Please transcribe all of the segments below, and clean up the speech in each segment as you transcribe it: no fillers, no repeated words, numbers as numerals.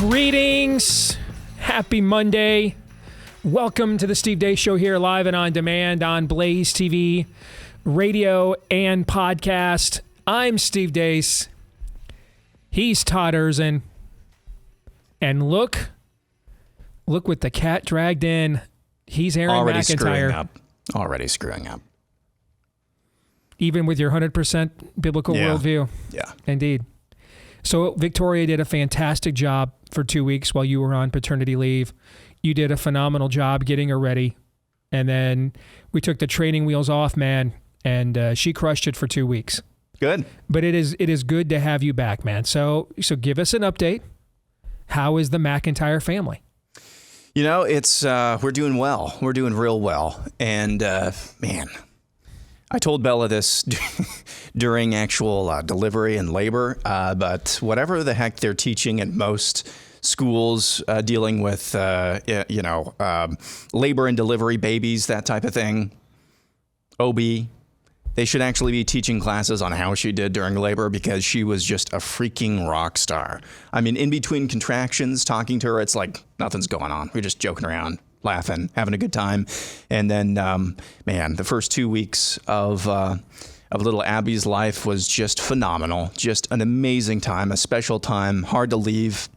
Greetings. Happy Monday. Welcome to the Steve Deace Show here live and on demand on BlazeTV, radio, and podcast. I'm Steve Deace. He's Todd Erzin. And look with the cat dragged in. He's Aaron McIntyre. Already screwing up. Even with your 100% biblical worldview. Yeah. Indeed. So Victoria did a fantastic job for 2 weeks while you were on paternity leave. You did a phenomenal job getting her ready. And then we took the training wheels off, man, and she crushed it for 2 weeks. Good. But it is good to have you back, man. So give us an update. How is the McIntyre family? You know, it's we're doing well. We're doing real well. And man, I told Bella this during actual delivery and labor, but whatever the heck they're teaching in most schools dealing with, labor and delivery babies, that type of thing, OB, they should actually be teaching classes on how she did during labor because she was just a freaking rock star. I mean, in between contractions, talking to her, it's like nothing's going on. We're just joking around, laughing, having a good time. And then, man, the first 2 weeks of little Abby's life was just phenomenal. Just an amazing time, a special time, hard to leave.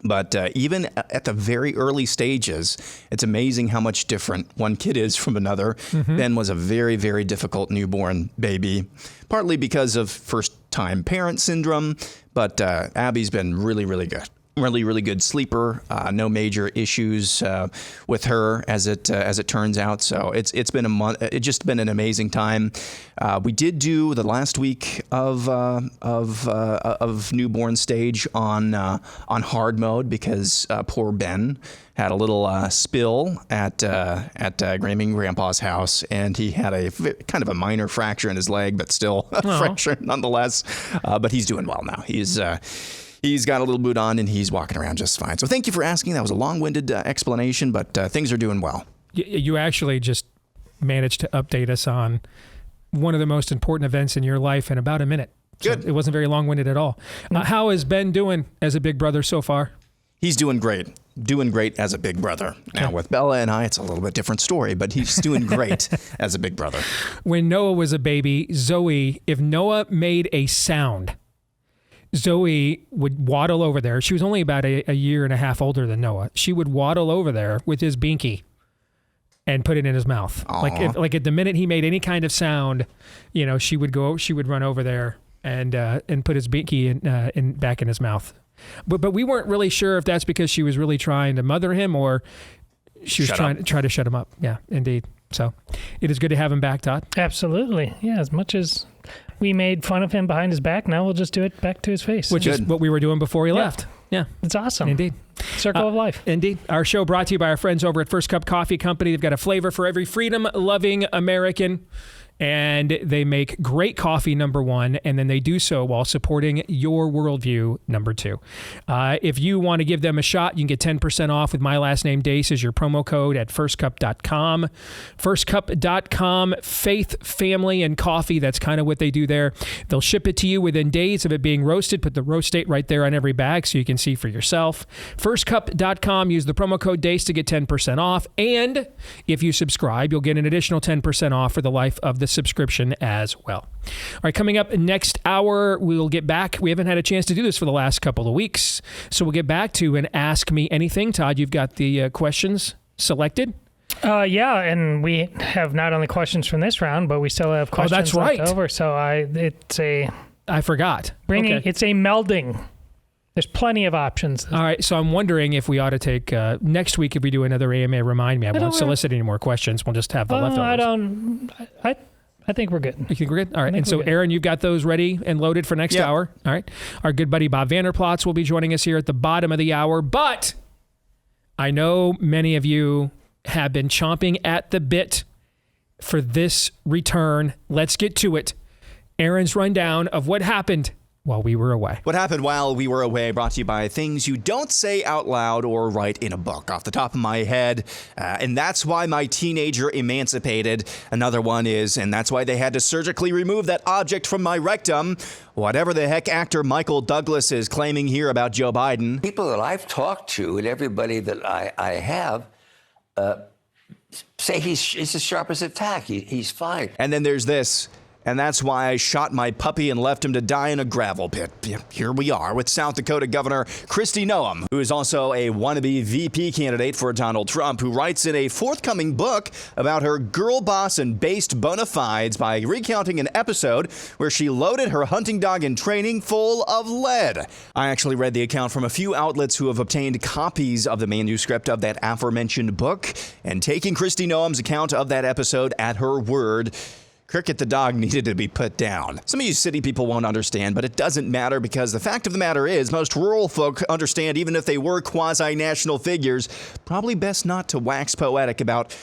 But even at the very early stages, it's amazing how much different one kid is from another. Mm-hmm. Ben was a very, very difficult newborn baby, partly because of first-time parent syndrome. But Abby's been really, really good. Really, really good sleeper. No major issues with her as it turns out. So it's been a month. It's just been an amazing time. We did do the last week of newborn stage on hard mode because poor Ben had a little spill at Grammy Grandpa's house, and he had a kind of a minor fracture in his leg, but still a fracture nonetheless. But he's doing well now. He's got a little boot on, and he's walking around just fine. So thank you for asking. That was a long-winded explanation, but things are doing well. You actually just managed to update us on one of the most important events in your life in about a minute. Good. So it wasn't very long-winded at all. How is Ben doing as a big brother so far? He's doing great. Doing great as a big brother. Now, with Bella and I, it's a little bit different story, but he's doing great as a big brother. When Noah was a baby, Zoe, if Noah made a sound, Zoe would waddle over there. She was only about a year and a half older than Noah. She would waddle over there with his binky and put it in his mouth. Aww. Like at the minute he made any kind of sound, she would run over there and put his binky back in his mouth. But we weren't really sure if that's because she was really trying to mother him or she was trying to shut him up. Yeah, indeed. So it is good to have him back, Todd. Absolutely. Yeah, as much as we made fun of him behind his back, now we'll just do it back to his face. Which is what we were doing before he left. Yeah. It's awesome. Indeed. Circle of life. Indeed. Our show brought to you by our friends over at First Cup Coffee Company. They've got a flavor for every freedom-loving American. And they make great coffee, number one, and then they do so while supporting your worldview, number two. If you want to give them a shot, you can get 10% off with my last name, Deace, as your promo code at firstcup.com. Firstcup.com, faith, family, and coffee. That's kind of what they do there. They'll ship it to you within days of it being roasted. Put the roast date right there on every bag so you can see for yourself. Firstcup.com, use the promo code Deace to get 10% off. And if you subscribe, you'll get an additional 10% off for the life of the subscription as well. All right, coming up next hour, we'll get back. We haven't had a chance to do this for the last couple of weeks, so we'll get back to an Ask Me Anything. Todd, you've got the questions selected? Yeah, and we have not only questions from this round, but we still have questions left over. So I forgot. It's a melding. There's plenty of options. All right, so I'm wondering if we ought to take next week if we do another AMA Remind Me. I won't solicit any more questions. We'll just have the leftovers. I think we're good. You think we're good? All right. And so, Aaron, you've got those ready and loaded for next hour. All right. Our good buddy Bob Vander Plaats will be joining us here at the bottom of the hour. But I know many of you have been chomping at the bit for this return. Let's get to it. Aaron's rundown of what happened while we were away. What happened while we were away brought to you by things you don't say out loud or write in a book. Off the top of my head, and that's why my teenager emancipated. Another one is, and that's why they had to surgically remove that object from my rectum. Whatever the heck actor Michael Douglas is claiming here about Joe Biden. People that I've talked to and everybody that I have say he's as sharp as a tack. He's fine. And then there's this. And that's why I shot my puppy and left him to die in a gravel pit. Here we are with South Dakota Governor Kristi Noem, who is also a wannabe VP candidate for Donald Trump, who writes in a forthcoming book about her girl boss and based bona fides by recounting an episode where she loaded her hunting dog in training full of lead. I actually read the account from a few outlets who have obtained copies of the manuscript of that aforementioned book, and taking Kristi Noem's account of that episode at her word, Cricket the dog needed to be put down. Some of you city people won't understand, but it doesn't matter because the fact of the matter is most rural folk understand, even if they were quasi-national figures, probably best not to wax poetic about,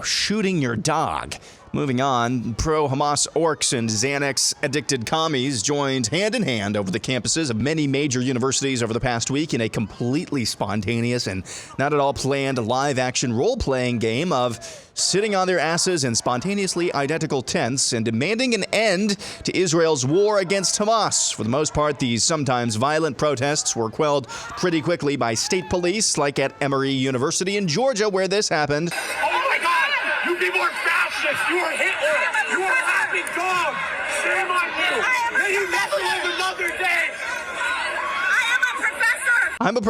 shooting your dog. Moving on, pro-Hamas orcs and Xanax-addicted commies joined hand-in-hand over the campuses of many major universities over the past week in a completely spontaneous and not at all planned live-action role-playing game of sitting on their asses in spontaneously identical tents and demanding an end to Israel's war against Hamas. For the most part, these sometimes violent protests were quelled pretty quickly by state police, like at Emory University in Georgia, where this happened. Oh my God! You people are fascists! You are Hitler! You are laughing dogs! Shame on you! May you never live another day! I'm a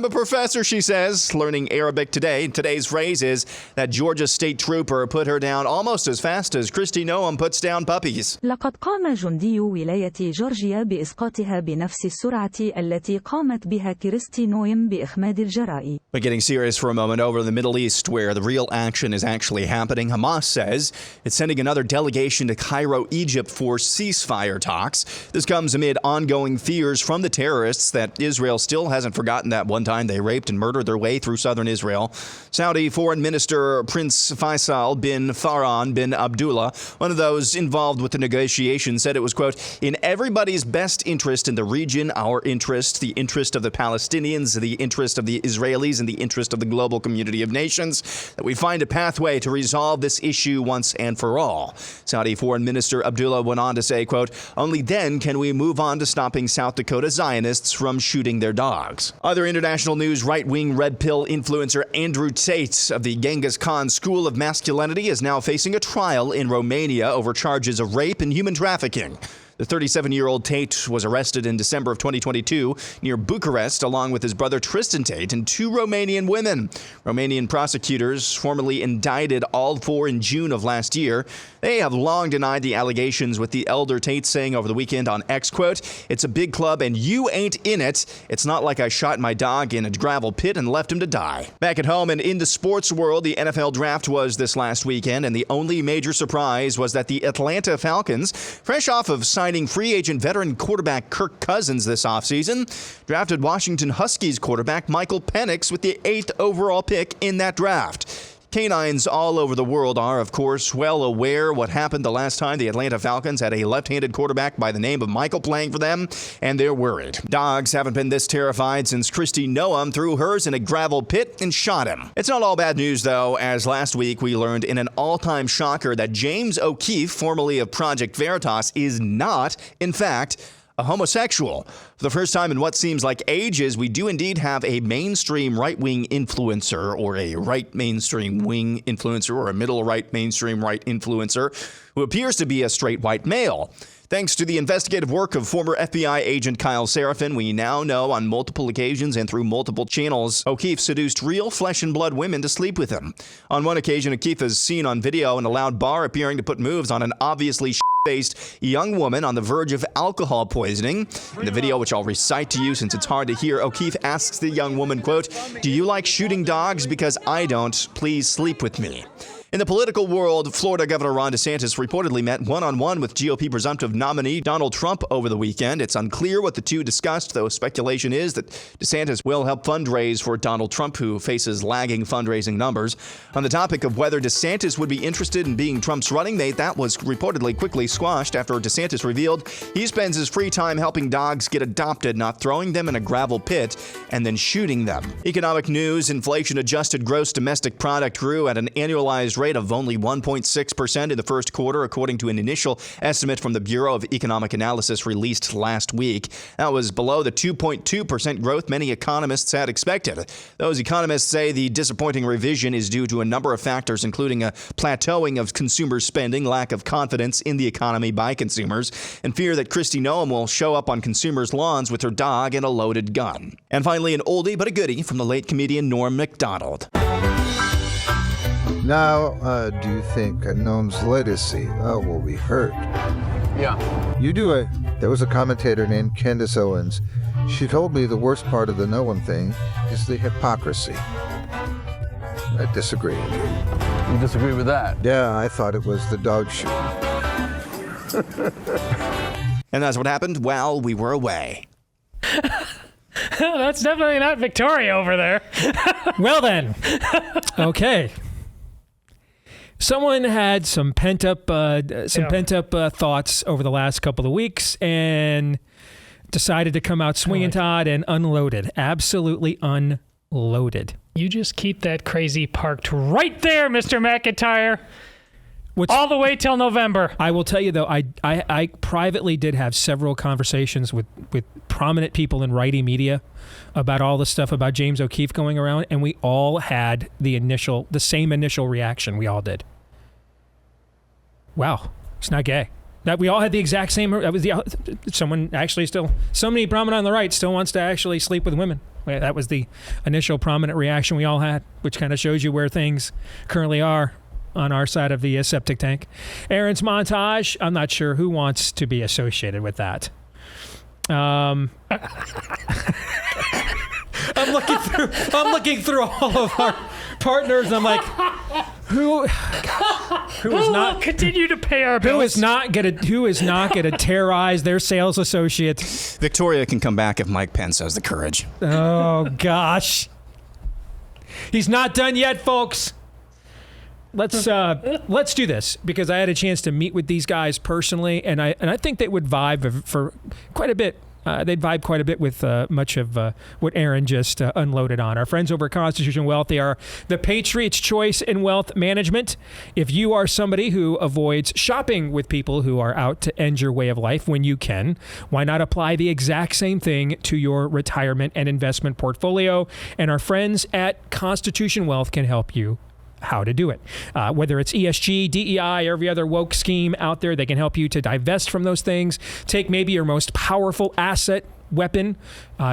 professor, she says, learning Arabic today. Today's phrase is that Georgia state trooper put her down almost as fast as Kristi Noem puts down puppies. لقد قام جندي ولاية جورجيا بإسقاطها بنفس السرعة التي قامت بها كريستي نويم بإخماد الجرائم. But getting serious for a moment, over in the Middle East, where the real action is actually happening, Hamas says it's sending another delegation to Cairo, Egypt for ceasefire talks. This comes amid ongoing fears from the terrorists that Israel still hasn't forgotten that one time they raped and murdered their way through southern Israel. Saudi Foreign Minister Prince Faisal bin Farhan bin Abdullah, one of those involved with the negotiations, said it was, quote, in everybody's best interest in the region, our interest, the interest of the Palestinians, the interest of the Israelis, and the interest of the global community of nations, that we find a pathway to resolve this issue once and for all. Saudi Foreign Minister Abdullah went on to say, quote, only then can we move on to stopping South Dakota Zionists from shooting their dogs. Other international news, right-wing red pill influencer Andrew Tate of the Genghis Khan School of Masculinity is now facing a trial in Romania over charges of rape and human trafficking. The 37-year-old Tate was arrested in December of 2022 near Bucharest along with his brother Tristan Tate and two Romanian women. Romanian prosecutors formally indicted all four in June of last year. They have long denied the allegations, with the elder Tate saying over the weekend on X, quote, it's a big club and you ain't in it. It's not like I shot my dog in a gravel pit and left him to die. Back at home and in the sports world, the NFL draft was this last weekend, and the only major surprise was that the Atlanta Falcons, fresh off of signing free agent veteran quarterback Kirk Cousins this offseason, drafted Washington Huskies quarterback Michael Penix with the 8th overall pick in that draft. Canines all over the world are, of course, well aware what happened the last time the Atlanta Falcons had a left-handed quarterback by the name of Michael playing for them, and they're worried. Dogs haven't been this terrified since Kristi Noem threw hers in a gravel pit and shot him. It's not all bad news, though, as last week we learned in an all-time shocker that James O'Keefe, formerly of Project Veritas, is not, in fact, a homosexual. For the first time in what seems like ages, we do indeed have a mainstream right-wing influencer, or a right mainstream wing influencer, or a middle right mainstream right influencer who appears to be a straight white male. Thanks to the investigative work of former FBI agent Kyle Seraphin, we now know on multiple occasions and through multiple channels, O'Keefe seduced real flesh and blood women to sleep with him. On one occasion, O'Keefe is seen on video in a loud bar appearing to put moves on an obviously faced young woman on the verge of alcohol poisoning. In the video, which I'll recite to you since it's hard to hear, O'Keefe asks the young woman, quote, do you like shooting dogs? Because I don't. Please sleep with me. In the political world, Florida Governor Ron DeSantis reportedly met one-on-one with GOP presumptive nominee Donald Trump over the weekend. It's unclear what the two discussed, though speculation is that DeSantis will help fundraise for Donald Trump, who faces lagging fundraising numbers. On the topic of whether DeSantis would be interested in being Trump's running mate, that was reportedly quickly squashed after DeSantis revealed he spends his free time helping dogs get adopted, not throwing them in a gravel pit and then shooting them. Economic news: inflation-adjusted gross domestic product grew at an annualized rate of only 1.6% in the first quarter, according to an initial estimate from the Bureau of Economic Analysis released last week. That was below the 2.2% growth many economists had expected. Those economists say the disappointing revision is due to a number of factors, including a plateauing of consumer spending, lack of confidence in the economy by consumers, and fear that Kristi Noem will show up on consumers' lawns with her dog and a loaded gun. And finally, an oldie but a goodie from the late comedian Norm Macdonald. Now, do you think Noam's legacy will be hurt? Yeah. There was a commentator named Candace Owens. She told me the worst part of the Noam thing is the hypocrisy. I disagree. You disagree with that? Yeah, I thought it was the dog shoe. And that's what happened while we were away. That's definitely not Victoria over there. Well then, okay. Someone had some pent-up thoughts over the last couple of weeks and decided to come out swinging, Todd, and unloaded. Absolutely unloaded. You just keep that crazy parked right there, Mr. McIntyre. All the way till November. I will tell you, though, I privately did have several conversations with prominent people in righty media about all the stuff about James O'Keefe going around, and we all had the same initial reaction. We all did. Wow, it's not gay. That we all had the exact same. That was someone actually still. Somebody prominent on the right still wants to actually sleep with women. That was the initial prominent reaction we all had, which kind of shows you where things currently are on our side of the septic tank. Aaron's montage. I'm not sure who wants to be associated with that. I'm looking through all of our partners. I'm like, who is not continue to pay our bills? Who is not gonna terrorize their sales associate? Victoria can come back if Mike Pence has the courage. Oh gosh, he's not done yet, folks. Let's do this, because I had a chance to meet with these guys personally, and I think they would vibe for quite a bit. They'd vibe quite a bit with much of what Aaron just unloaded on. Our friends over at Constitution Wealth, they are the Patriots' choice in wealth management. If you are somebody who avoids shopping with people who are out to end your way of life when you can, why not apply the exact same thing to your retirement and investment portfolio? And our friends at Constitution Wealth can help you how to do it. Whether it's ESG, DEI, or every other woke scheme out there, they can help you to divest from those things, take maybe your most powerful asset, weapon,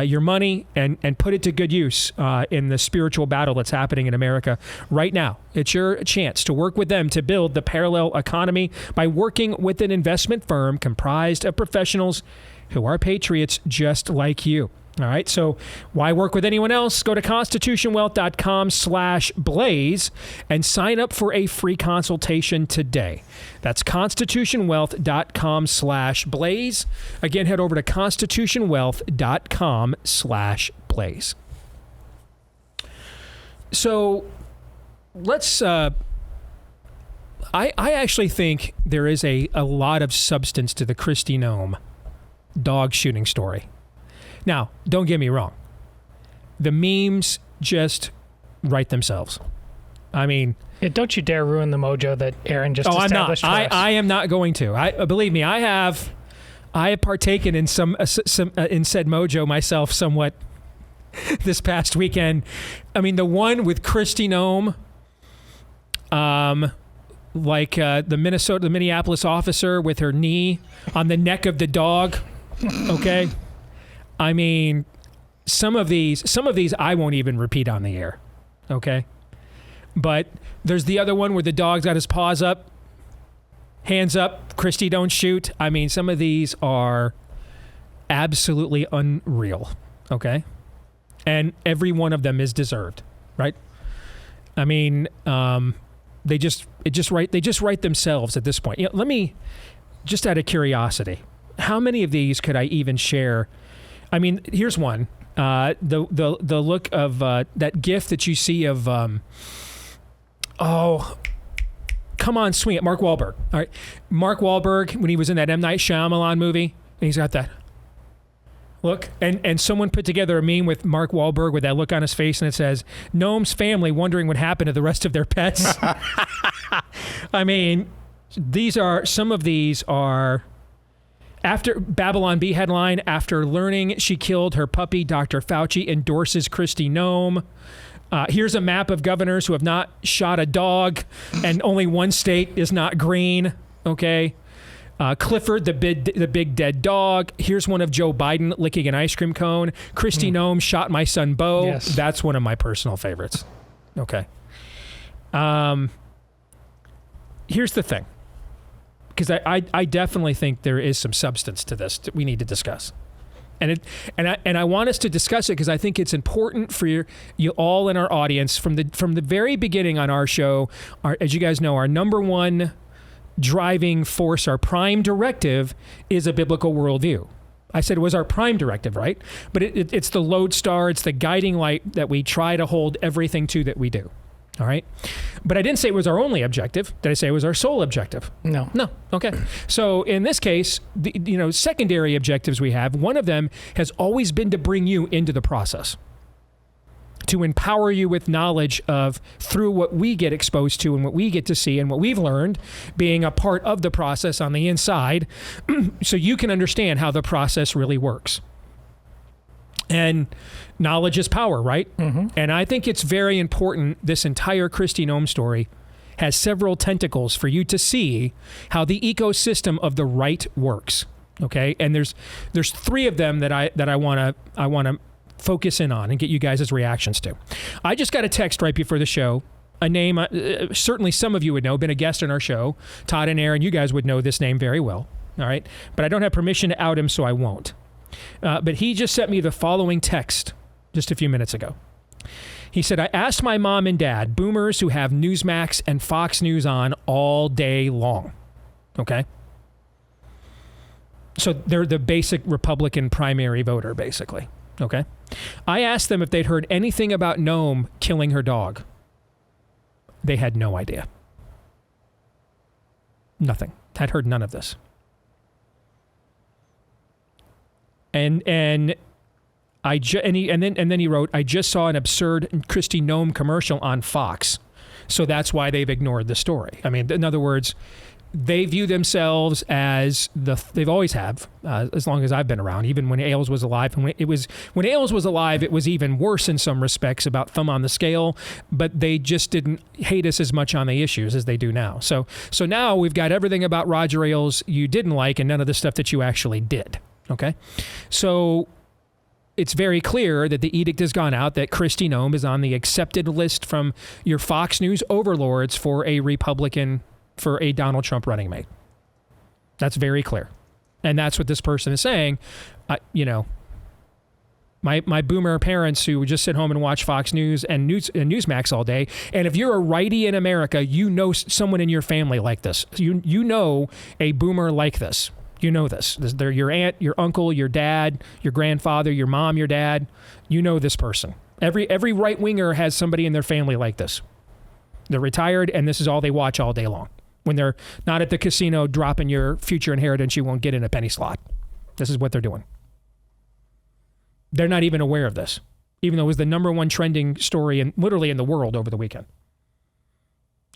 your money, and put it to good use in the spiritual battle that's happening in America right now. It's your chance to work with them to build the parallel economy by working with an investment firm comprised of professionals who are patriots just like you. All right, so why work with anyone else? Go to constitutionwealth.com/blaze and sign up for a free consultation today. That's constitutionwealth.com/blaze. Again, head over to constitutionwealth.com/blaze. So let's, I actually think there is a lot of substance to the Kristi Noem dog shooting story. Now, don't get me wrong. The memes just write themselves. I mean... Yeah, don't you dare ruin the mojo that Aaron just established for us. I am not going to. Believe me, I have partaken in some in said mojo myself somewhat this past weekend. I mean, the one with Kristi Noem, the Minneapolis officer with her knee on the neck of the dog. Okay. I mean, some of these I won't even repeat on the air, okay? But there's the other one where the dog's got his paws up, hands up, Kristi, don't shoot. I mean, some of these are absolutely unreal, okay? And every one of them is deserved, right? I mean, they just They just write themselves at this point. Let me, just out of curiosity, how many of these could I even share? I mean, here's one. The look of that GIF that you see of come on, swing it, Mark Wahlberg. All right, Mark Wahlberg when he was in that M. Night Shyamalan movie, and he's got that look, and someone put together a meme with Mark Wahlberg with that look on his face, and it says, Noem's family wondering what happened to the rest of their pets. I mean, some of these are, after Babylon Bee headline, after learning she killed her puppy, Dr. Fauci endorses Kristi Noem. Here's a map of governors who have not shot a dog, and only one state is not green, okay? Clifford, the big dead dog. Here's one of Joe Biden licking an ice cream cone. Kristi Noem shot my son Beau. Yes. That's one of my personal favorites. Okay. Here's the thing, because I definitely think there is some substance to this that we need to discuss. And I want us to discuss it because I think it's important for you all in our audience from the very beginning on our show. As you guys know, our number one driving force, our prime directive, is a biblical worldview. I said it was our prime directive, right? But it's the lodestar, it's the guiding light that we try to hold everything to that we do. All right? But I didn't say it was our only objective. Did I say it was our sole objective? No. Okay. So in this case, the secondary objectives we have, one of them has always been to bring you into the process, to empower you with knowledge through what we get exposed to and what we get to see and what we've learned being a part of the process on the inside, so you can understand how the process really works. And knowledge is power, right? Mm-hmm. And I think it's very important. This entire Kristi Noem story has several tentacles for you to see how the ecosystem of the right works. Okay, and there's three of them that I want to focus in on and get you guys' reactions to. I just got a text right before the show. A name certainly some of you would know, been a guest on our show. Todd and Aaron, you guys would know this name very well. All right, but I don't have permission to out him, so I won't. But he just sent me the following text just a few minutes ago. He said, I asked my mom and dad, boomers who have Newsmax and Fox News on all day long. Okay? So they're the basic Republican primary voter, basically. Okay? I asked them if they'd heard anything about Noem killing her dog. They had no idea. Nothing. Had heard none of this. And then he wrote, I just saw an absurd Kristi Noem commercial on Fox, so that's why they've ignored the story. I mean, in other words, they view themselves as they've always have, as long as I've been around. Even when Ailes was alive, and when Ailes was alive, it was even worse in some respects about thumb on the scale. But they just didn't hate us as much on the issues as they do now. So now we've got everything about Roger Ailes you didn't like, and none of the stuff that you actually did. Okay, so it's very clear that the edict has gone out that Kristi Noem is on the accepted list from your Fox News overlords for a Donald Trump running mate. That's very clear. And that's what this person is saying. My boomer parents who just sit home and watch Fox News and Newsmax all day. And if you're a righty in America, you know someone in your family like this. You know a boomer like this. You know this. They're your aunt, your uncle, your dad, your grandfather, your mom, your dad. You know this person. Every right-winger has somebody in their family like this. They're retired, and this is all they watch all day long. When they're not at the casino dropping your future inheritance you won't get in a penny slot. This is what they're doing. They're not even aware of this, even though it was the number one trending story literally in the world over the weekend.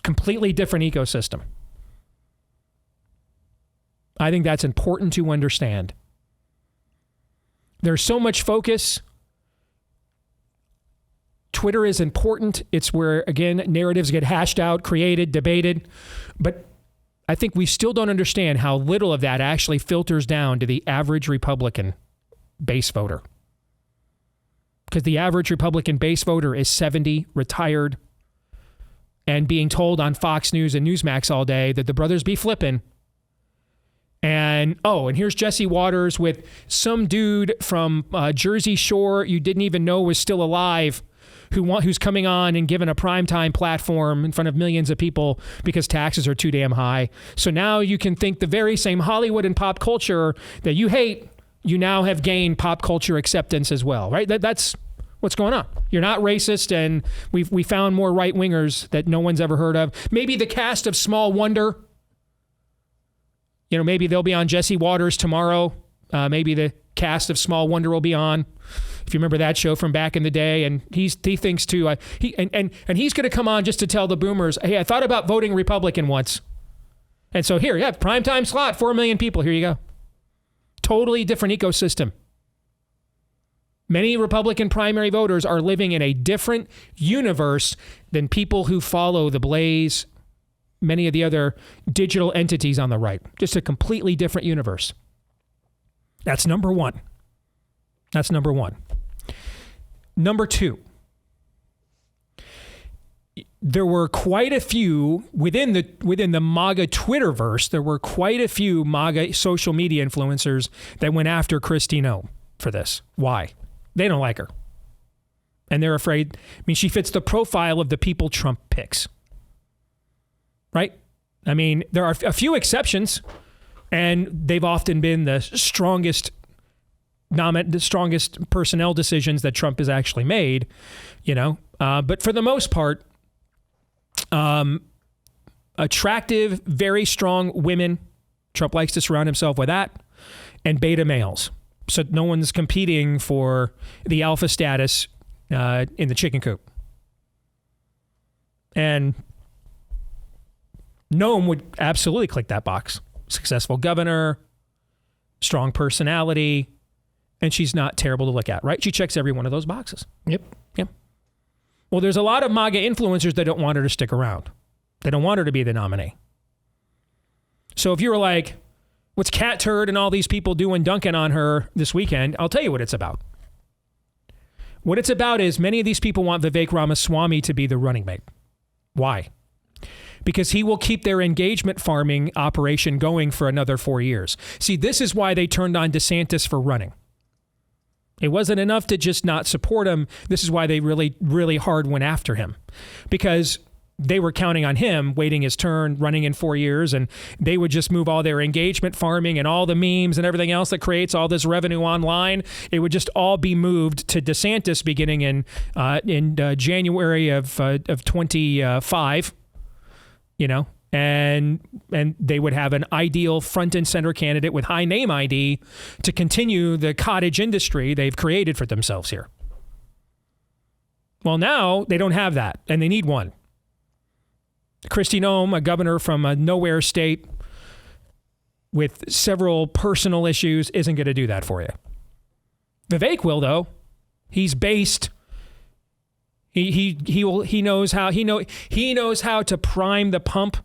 Completely different ecosystem. I think that's important to understand. There's so much focus. Twitter is important. It's where, again, narratives get hashed out, created, debated. But I think we still don't understand how little of that actually filters down to the average Republican base voter. Because the average Republican base voter is 70, retired, and being told on Fox News and Newsmax all day that the brothers be flipping. And here's Jesse Waters with some dude from Jersey Shore you didn't even know was still alive who's coming on and given a primetime platform in front of millions of people because taxes are too damn high. So now you can think the very same Hollywood and pop culture that you hate, you now have gained pop culture acceptance as well, right? That's what's going on. You're not racist, and we found more right-wingers that no one's ever heard of. Maybe the cast of Small Wonder, maybe they'll be on Jesse Waters tomorrow. Maybe the cast of Small Wonder will be on. If you remember that show from back in the day, and he thinks too, he's going to come on just to tell the boomers, hey, I thought about voting Republican once. And so here, primetime slot, 4 million people. Here you go. Totally different ecosystem. Many Republican primary voters are living in a different universe than people who follow the Blaze, many of the other digital entities on the right. Just a completely different universe. That's number one. Number two, there were quite a few within the MAGA Twitterverse. There were quite a few MAGA social media influencers that went after Kristi Noem for this. Why? They don't like her, and they're afraid. I mean, she fits the profile of the people Trump picks, right? I mean, there are a few exceptions, and they've often been the strongest personnel decisions that Trump has actually made, but for the most part, attractive, very strong women. Trump likes to surround himself with that, and beta males. So no one's competing for the alpha status in the chicken coop. And Noem would absolutely click that box. Successful governor, strong personality, and she's not terrible to look at, right? She checks every one of those boxes. Yep. Well, there's a lot of MAGA influencers that don't want her to stick around. They don't want her to be the nominee. So if you were like, what's Cat Turd and all these people doing dunking on her this weekend, I'll tell you what it's about. What it's about is many of these people want Vivek Ramaswamy to be the running mate. Why? Because he will keep their engagement farming operation going for another 4 years. See, this is why they turned on DeSantis for running. It wasn't enough to just not support him. This is why they really, really hard went after him. Because they were counting on him waiting his turn, running in 4 years, and they would just move all their engagement farming and all the memes and everything else that creates all this revenue online. It would just all be moved to DeSantis beginning in January of 25, and they would have an ideal front and center candidate with high name ID to continue the cottage industry they've created for themselves here. Well, now they don't have that, and they need one. Kristi Noem, a governor from a nowhere state with several personal issues, isn't going to do that for you. Vivek will, though. He's based. He knows how to prime the pump.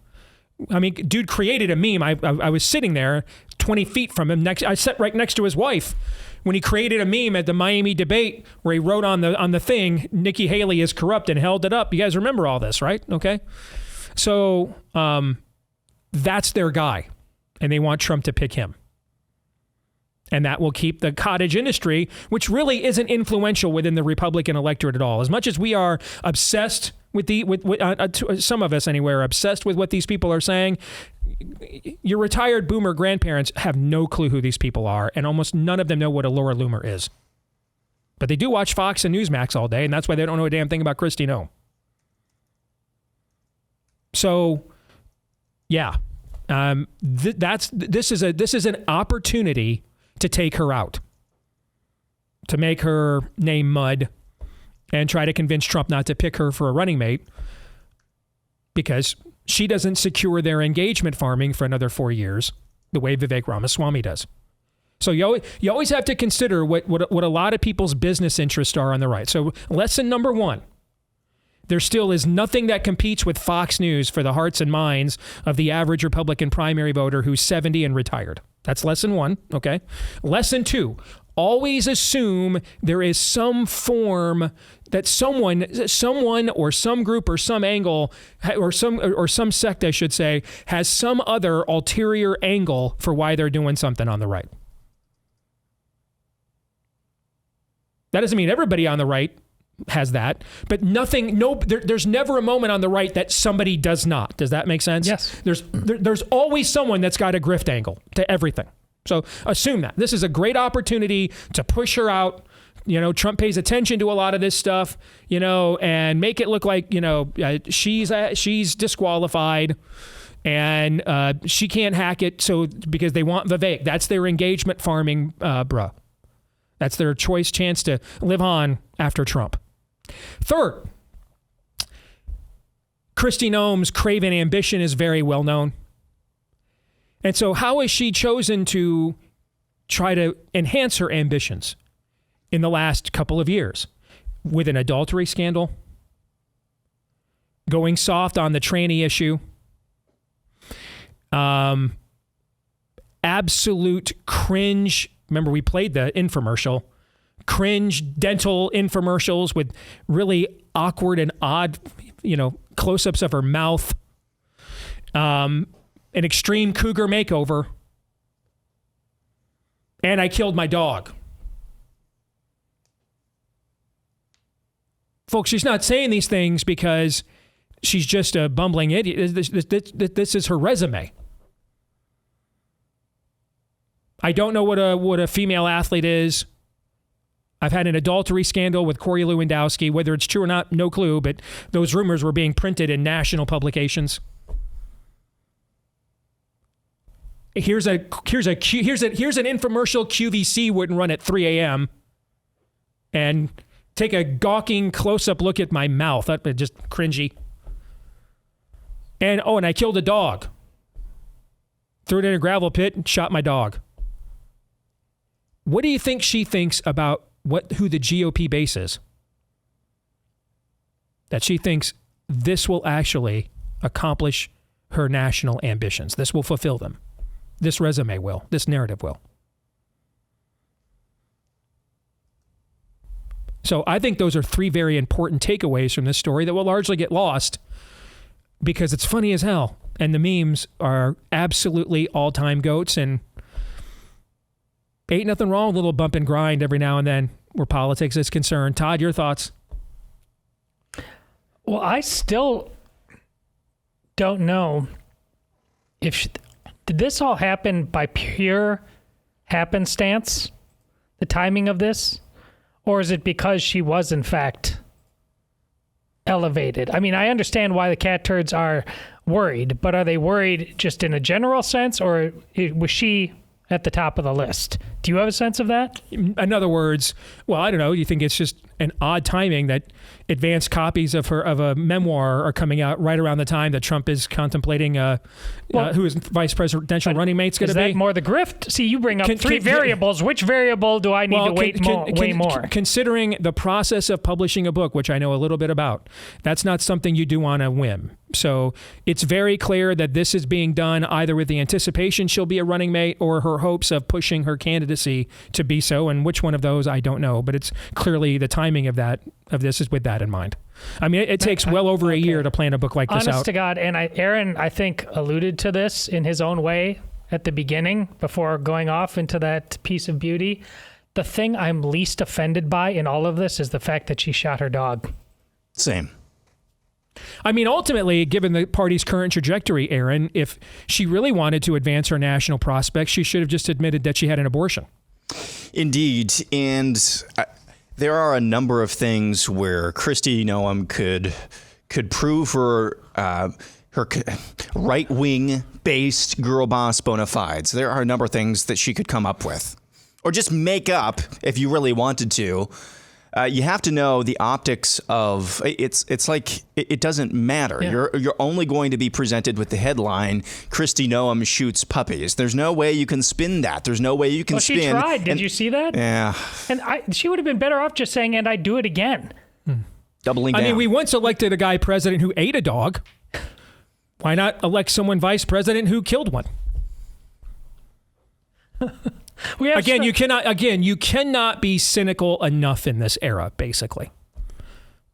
I mean, dude created a meme. I was sitting there 20 feet from him. I sat right next to his wife when he created a meme at the Miami debate where he wrote on the thing, Nikki Haley is corrupt, and held it up. You guys remember all this, right? Okay. So that's their guy, and they want Trump to pick him. And that will keep the cottage industry, which really isn't influential within the Republican electorate at all. As much as we are obsessed with some of us anyway, are obsessed with what these people are saying, your retired boomer grandparents have no clue who these people are, and almost none of them know what a Laura Loomer is. But they do watch Fox and Newsmax all day, and that's why they don't know a damn thing about Kristi Noem. So, yeah, this is an opportunity to take her out, to make her name mud, and try to convince Trump not to pick her for a running mate, because she doesn't secure their engagement farming for another 4 years the way Vivek Ramaswamy does. So you always have to consider what a lot of people's business interests are on the right. So lesson number one. There still is nothing that competes with Fox News for the hearts and minds of the average Republican primary voter who's 70 and retired. That's lesson one, okay? Lesson two, always assume there is some form that someone or some group or some angle or some sect, I should say, has some other ulterior angle for why they're doing something on the right. That doesn't mean everybody on the right has that, but nothing. There's never a moment on the right that somebody does not. Does that make sense? Yes. There's always someone that's got a grift angle to everything. So assume that this is a great opportunity to push her out. Trump pays attention to a lot of this stuff, and make it look like, she's disqualified and she can't hack it. So because they want Vivek, that's their engagement farming, bruh. That's their choice chance to live on after Trump. Third, Kristi Noem's craven ambition is very well known. And so how has she chosen to try to enhance her ambitions in the last couple of years? With an adultery scandal, going soft on the tranny issue, absolute cringe. Remember, we played the infomercial, cringe dental infomercials with really awkward and odd, close-ups of her mouth, an extreme cougar makeover, and I killed my dog. Folks, she's not saying these things because she's just a bumbling idiot. This is her resume. I don't know what a female athlete is. I've had an adultery scandal with Corey Lewandowski. Whether it's true or not, no clue, but those rumors were being printed in national publications. Here's an infomercial QVC wouldn't run at 3 a.m. and take a gawking close-up look at my mouth. That's just cringy. And I killed a dog. Threw it in a gravel pit and shot my dog. What do you think she thinks about who the GOP base is? That she thinks this will actually accomplish her national ambitions. This will fulfill them. This resume will. This narrative will. So I think those are three very important takeaways from this story that will largely get lost because it's funny as hell. And the memes are absolutely all-time goats, and ain't nothing wrong with a little bump and grind every now and then where politics is concerned. Todd, your thoughts? Well, I still don't know if did this all happen by pure happenstance, the timing of this, or is it because she was in fact elevated? I mean, I understand why the cat turds are worried, but are they worried just in a general sense, or was she at the top of the list? Do you have a sense of that? In other words, well, I don't know. Do you think it's just an odd timing that advanced copies of a memoir are coming out right around the time that Trump is contemplating who his vice presidential running mate's going to be? Is that more the grift? See, you bring up three variables. Which variable do I need to weigh more? Considering the process of publishing a book, which I know a little bit about, that's not something you do on a whim. So it's very clear that this is being done either with the anticipation she'll be a running mate or her hopes of pushing her candidacy to be so. And which one of those, I don't know. But it's clearly the timing of this is with that in mind. I mean, it takes well over a year to plan a book like this out. Honest to God, and Aaron, I think, alluded to this in his own way at the beginning before going off into that piece of beauty. The thing I'm least offended by in all of this is the fact that she shot her dog. Same. I mean, ultimately, given the party's current trajectory, Aaron, if she really wanted to advance her national prospects, she should have just admitted that she had an abortion. Indeed. And there are a number of things where Kristi Noem could prove her right-wing based girl boss bona fides. There are a number of things that she could come up with, or just make up if you really wanted to. You have to know the optics of it's like it doesn't matter. Yeah. You're only going to be presented with the headline Kristi Noem shoots puppies. There's no way you can spin that. There's no way you can spin. She tried. Did you see that? Yeah. And she would have been better off just saying, "And I do it again." Doubling down. I mean, we once elected a guy president who ate a dog. Why not elect someone vice president who killed one? You cannot be cynical enough in this era, basically.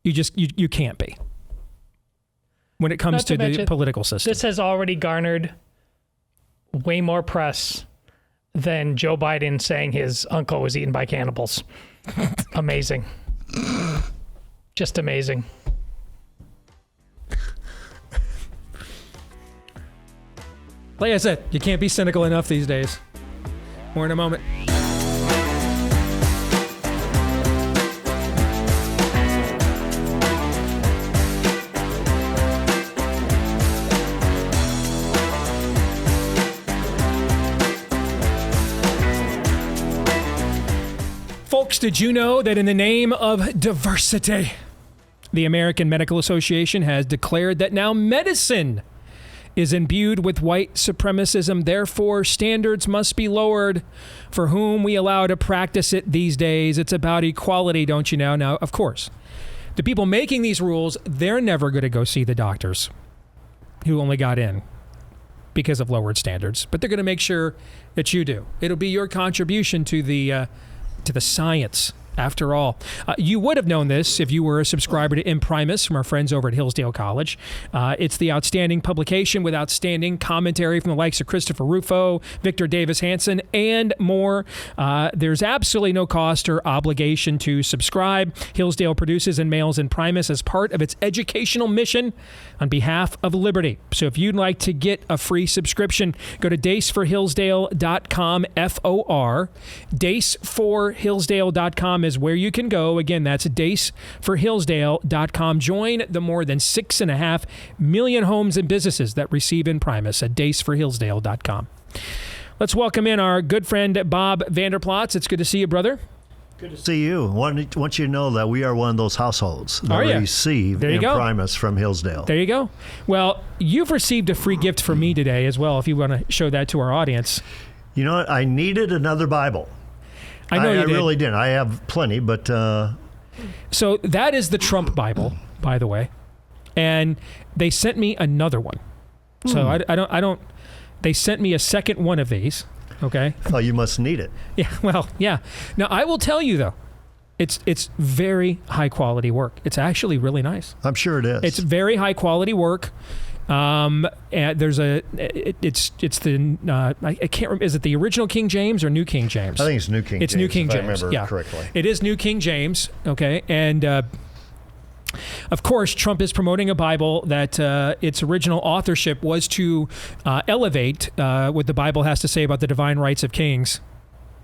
You can't be. When it comes to the political system. This has already garnered way more press than Joe Biden saying his uncle was eaten by cannibals. Amazing. Just amazing. Like I said, you can't be cynical enough these days. More in a moment. Folks, did you know that in the name of diversity, the American Medical Association has declared that now medicine is imbued with white supremacism. Therefore, standards must be lowered for whom we allow to practice it these days. It's about equality, don't you know? Now, of course, the people making these rules, they're never going to go see the doctors who only got in because of lowered standards. But they're going to make sure that you do. It'll be your contribution to the science. After all, you would have known this if you were a subscriber to Imprimis from our friends over at Hillsdale College. It's the outstanding publication with outstanding commentary from the likes of Christopher Rufo, Victor Davis Hanson, and more. There's absolutely no cost or obligation to subscribe. Hillsdale produces and mails Imprimis as part of its educational mission on behalf of liberty. So if you'd like to get a free subscription, go to daceforhillsdale.com, F-O-R. Daceforhillsdale.com is where you can go. Again, that's daceforhillsdale.com. Join the more than 6.5 million homes and businesses that receive Imprimis at daceforhillsdale.com. Let's welcome in our good friend, Bob Vander Plaats. It's good to see you, brother. Good to see you. Want you to know that we are one of those households that receive Imprimis from Hillsdale. There you go. Well, you've received a free gift from me today as well, if you want to show that to our audience. You know what? I needed another Bible. I know you did. I really didn't. I have plenty, but... So that is the Trump Bible, by the way. And they sent me another one. So I don't... They sent me a second one of these. Okay. Oh, you must need it. Yeah. Well, yeah. Now I will tell you though, it's very high quality work. It's actually really nice. I'm sure it is. It's very high quality work. And there's I can't remember. Is it the original King James or New King James? I think it's New King James. It's New King James. I remember correctly. It is New King James. Okay. And of course, Trump is promoting a Bible that its original authorship was to elevate what the Bible has to say about the divine rights of kings.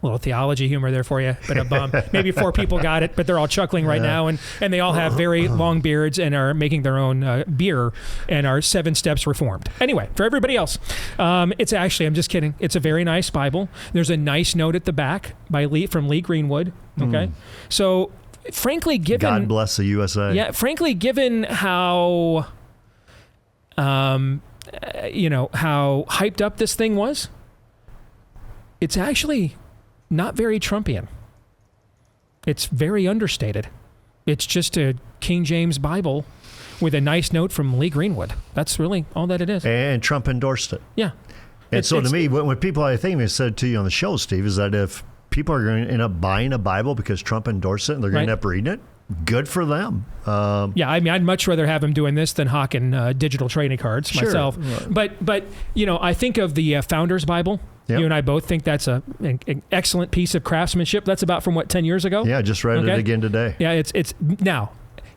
A little theology humor there for you, but maybe 4 people got it, but they're all chuckling right now, and they all have very long beards and are making their own beer and are 7 steps reformed. Anyway, for everybody else, it's actually, I'm just kidding, it's a very nice Bible. There's a nice note at the back from Lee Greenwood. Okay, so frankly, given God bless the USA. Yeah, frankly, given how how hyped up this thing was, it's actually not very Trumpian. It's very understated. It's just a King James Bible with a nice note from Lee Greenwood. That's really all that it is. And Trump endorsed it. Yeah. And so to me, when people, I think I said to you on the show, Steve, is that if people are going to end up buying a Bible because Trump endorsed it and they're going to end up reading it, good for them. Yeah, I mean, I'd much rather have him doing this than hawking digital trading cards myself. But I think of the Founders Bible. Yep. You and I both think that's an excellent piece of craftsmanship. That's about from 10 years ago? Yeah, I just read it again today. Yeah, it's now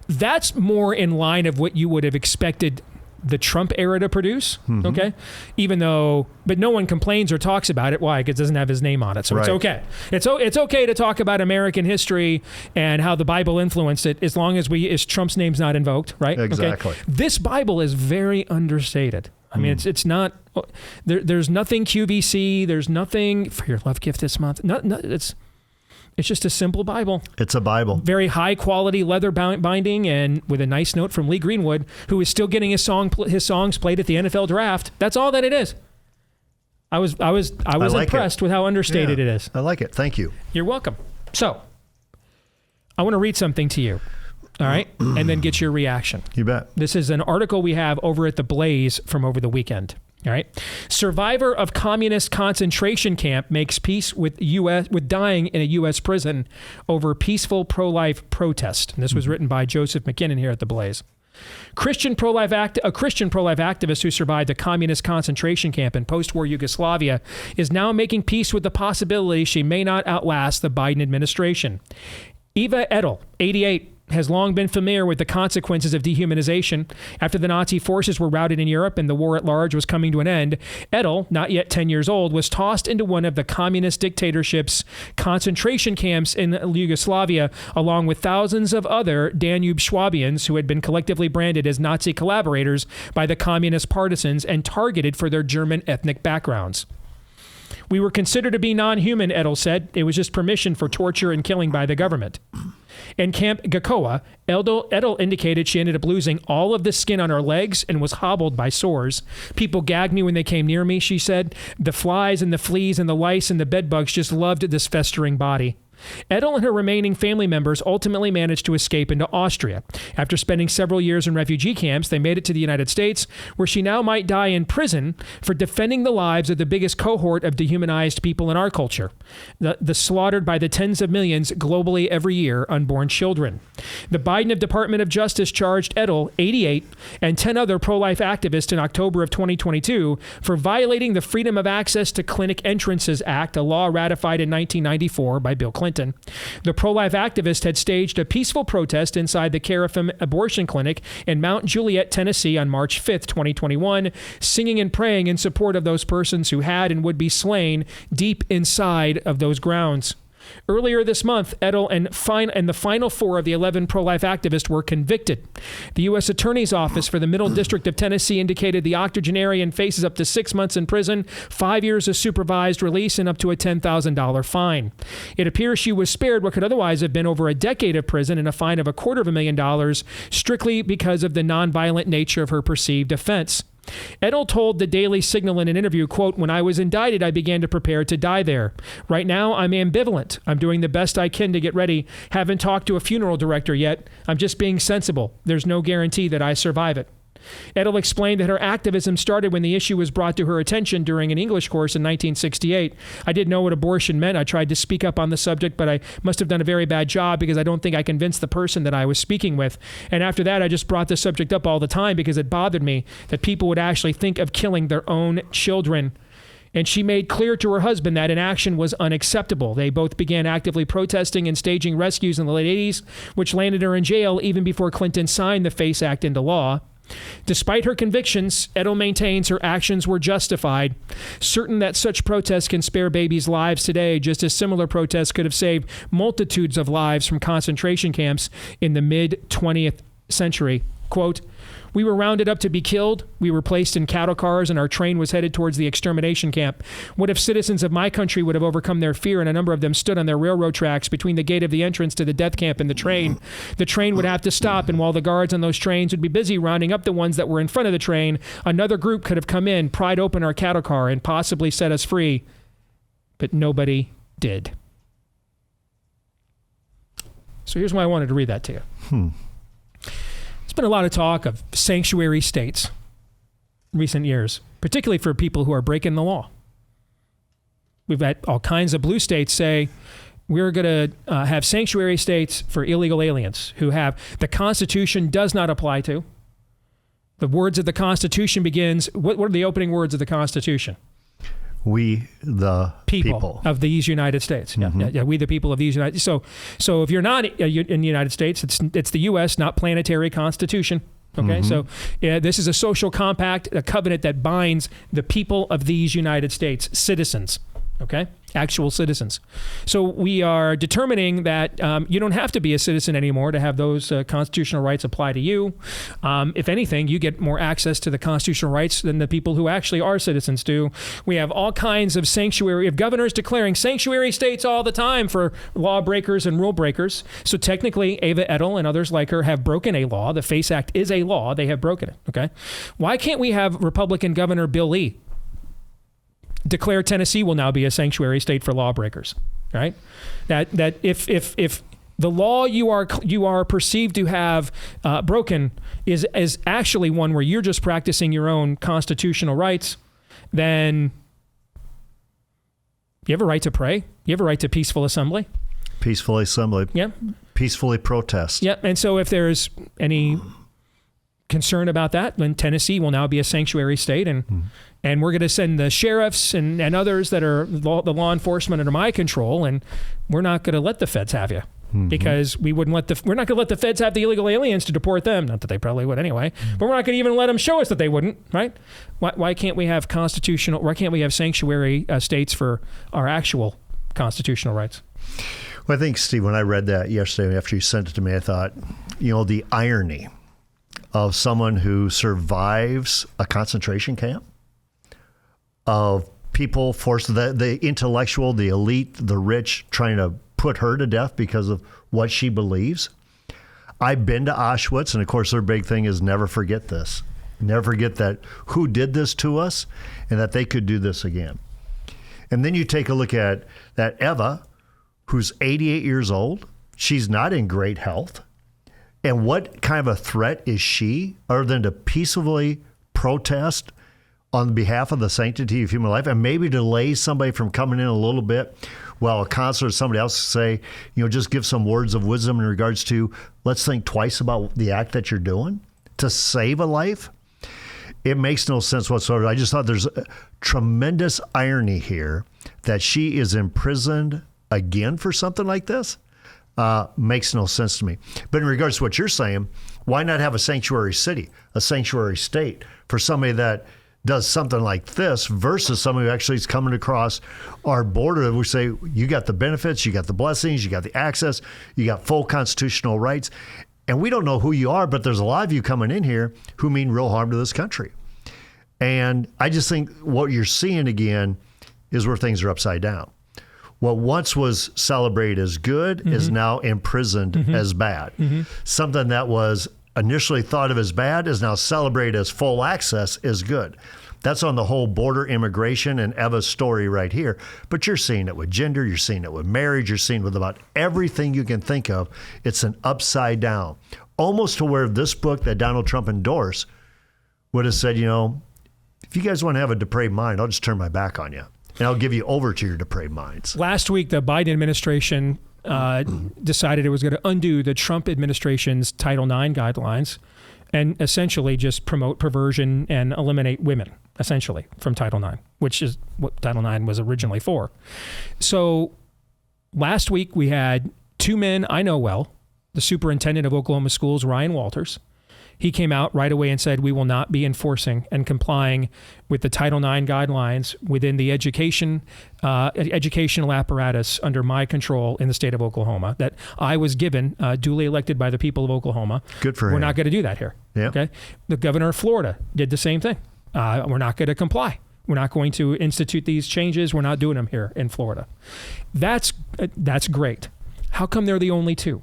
that's more in line of what you would have expected the Trump era to produce. Okay, but no one complains or talks about it. Why? Because it doesn't have his name on it, so it's okay. It's okay to talk about American history and how the Bible influenced it, as long as Trump's name's not invoked, right? Exactly. Okay? This Bible is very understated. I mean, it's not. There's nothing QVC. There's nothing for your love gift this month. It's just a simple Bible. It's a Bible. Very high quality leather binding, and with a nice note from Lee Greenwood, who is still getting his songs played at the NFL draft. That's all that it is. I was impressed with how understated it is. I like it. Thank you. You're welcome. So, I want to read something to you. All right, and then get your reaction. You bet. This is an article we have over at the Blaze from over the weekend. All right, survivor of communist concentration camp makes peace with dying in a U.S. prison over peaceful pro-life protest. And this was written by Joseph McKinnon here at the Blaze. A Christian pro-life activist who survived a communist concentration camp in post-war Yugoslavia is now making peace with the possibility she may not outlast the Biden administration. Eva Edel, 88, has long been familiar with the consequences of dehumanization. After the Nazi forces were routed in Europe and the war at large was coming to an end, Edel, not yet 10 years old, was tossed into one of the communist dictatorship's concentration camps in Yugoslavia, along with thousands of other Danube Swabians who had been collectively branded as Nazi collaborators by the communist partisans and targeted for their German ethnic backgrounds. We were considered to be non-human, Edel said. It was just permission for torture and killing by the government. In Camp Gakoa, Edel indicated she ended up losing all of the skin on her legs and was hobbled by sores. People gagged me when they came near me, she said. The flies and the fleas and the lice and the bedbugs just loved this festering body. Edel and her remaining family members ultimately managed to escape into Austria. After spending several years in refugee camps, they made it to the United States, where she now might die in prison for defending the lives of the biggest cohort of dehumanized people in our culture, the slaughtered by the tens of millions globally every year unborn children. The Biden Department of Justice charged Edel, 88, and 10 other pro-life activists in October of 2022 for violating the Freedom of Access to Clinic Entrances Act, a law ratified in 1994 by Bill Clinton. The pro-life activist had staged a peaceful protest inside the Carafem abortion clinic in Mount Juliet, Tennessee on March 5th, 2021, singing and praying in support of those persons who had and would be slain deep inside of those grounds. Earlier this month, Edel and the final 4 of the 11 pro-life activists were convicted. The U.S. Attorney's Office for the Middle District of Tennessee indicated the octogenarian faces up to 6 months in prison, 5 years of supervised release, and up to a $10,000 fine. It appears she was spared what could otherwise have been over a decade of prison and a fine of $250,000 strictly because of the nonviolent nature of her perceived offense. Edel told the Daily Signal in an interview, quote, "When I was indicted, I began to prepare to die there. Right now, I'm ambivalent. I'm doing the best I can to get ready. Haven't talked to a funeral director yet. I'm just being sensible. There's no guarantee that I survive it." Edel explained that her activism started when the issue was brought to her attention during an English course in 1968. "I didn't know what abortion meant. I tried to speak up on the subject, but I must have done a very bad job because I don't think I convinced the person that I was speaking with. And after that, I just brought the subject up all the time because it bothered me that people would actually think of killing their own children." And she made clear to her husband that inaction was unacceptable. They both began actively protesting and staging rescues in the late 80s, which landed her in jail even before Clinton signed the FACE Act into law. Despite her convictions, Edel maintains her actions were justified, certain that such protests can spare babies' lives today, just as similar protests could have saved multitudes of lives from concentration camps in the mid-20th century. Quote, "We were rounded up to be killed. We were placed in cattle cars and our train was headed towards the extermination camp. What if citizens of my country would have overcome their fear and a number of them stood on their railroad tracks between the gate of the entrance to the death camp and the train? The train would have to stop, and while the guards on those trains would be busy rounding up the ones that were in front of the train, another group could have come in, pried open our cattle car, and possibly set us free. But nobody did." So here's why I wanted to read that to you. There's been a lot of talk of sanctuary states in recent years, particularly for people who are breaking the law. We've had all kinds of blue states say, we're going to have sanctuary states for illegal aliens who have the Constitution does not apply to. The words of the Constitution begins, what are the opening words of the Constitution? We, the people of these United States. Mm-hmm. Yeah, we, the people of these United States. So if you're not in the United States, it's the U.S., not planetary constitution. Okay, so this is a social compact, a covenant that binds the people of these United States, citizens. Okay, actual citizens. So we are determining that you don't have to be a citizen anymore to have those constitutional rights apply to you. If anything, you get more access to the constitutional rights than the people who actually are citizens do. We have all kinds of sanctuary, of governors declaring sanctuary states all the time for lawbreakers and rule breakers. So technically, Ava Edel and others like her have broken a law. The FACE Act is a law. They have broken it. Okay, why can't we have Republican Governor Bill Lee declare Tennessee will now be a sanctuary state for lawbreakers, right? That if the law you are perceived to have broken is actually one where you're just practicing your own constitutional rights, then you have a right to pray. You have a right to peaceful assembly. Peaceful assembly. Yeah. Peacefully protest. Yeah. And so if there's any concern about that, then Tennessee will now be a sanctuary state, and we're going to send the sheriffs and others that are the law enforcement under my control, and we're not going to let the feds have you. because we wouldn't we're not going to let the feds have the illegal aliens to deport them. Not that they probably would anyway, but we're not going to even let them show us that they wouldn't, right? Why can't we have why can't we have sanctuary states for our actual constitutional rights? Well, I think, Steve, when I read that yesterday after you sent it to me, I thought, the irony of someone who survives a concentration camp, of people forced, the intellectual, the elite, the rich, trying to put her to death because of what she believes. I've been to Auschwitz, and of course their big thing is never forget this. Never forget that who did this to us and that they could do this again. And then you take a look at that Eva, who's 88 years old. She's not in great health. And what kind of a threat is she, other than to peacefully protest on behalf of the sanctity of human life and maybe delay somebody from coming in a little bit while a counselor or somebody else say, just give some words of wisdom in regards to, let's think twice about the act that you're doing to save a life? It makes no sense whatsoever. I just thought there's a tremendous irony here that she is imprisoned again for something like this. Makes no sense to me. But in regards to what you're saying, why not have a sanctuary city, a sanctuary state for somebody that does something like this versus somebody who actually is coming across our border? We say, you got the benefits, you got the blessings, you got the access, you got full constitutional rights. And we don't know who you are, but there's a lot of you coming in here who mean real harm to this country. And I just think what you're seeing again is where things are upside down. What once was celebrated as good is now imprisoned as bad. Something that was initially thought of as bad is now celebrated as full access is good. That's on the whole border immigration and Eva's story right here. But you're seeing it with gender, you're seeing it with marriage, you're seeing it with about everything you can think of. It's an upside down. Almost to where this book that Donald Trump endorsed would have said, if you guys want to have a depraved mind, I'll just turn my back on you. And I'll give you over to your depraved minds. Last week, the Biden administration decided it was going to undo the Trump administration's Title IX guidelines and essentially just promote perversion and eliminate women, essentially, from Title IX, which is what Title IX was originally for. So last week, we had two men I know well, the superintendent of Oklahoma schools, Ryan Walters. He came out right away and said, we will not be enforcing and complying with the Title IX guidelines within the educational apparatus under my control in the state of Oklahoma that I was given, duly elected by the people of Oklahoma. Good for him. We're not going to do that here. Yeah. Okay. The governor of Florida did the same thing. We're not going to comply. We're not going to institute these changes. We're not doing them here in Florida. That's great. How come they're the only two?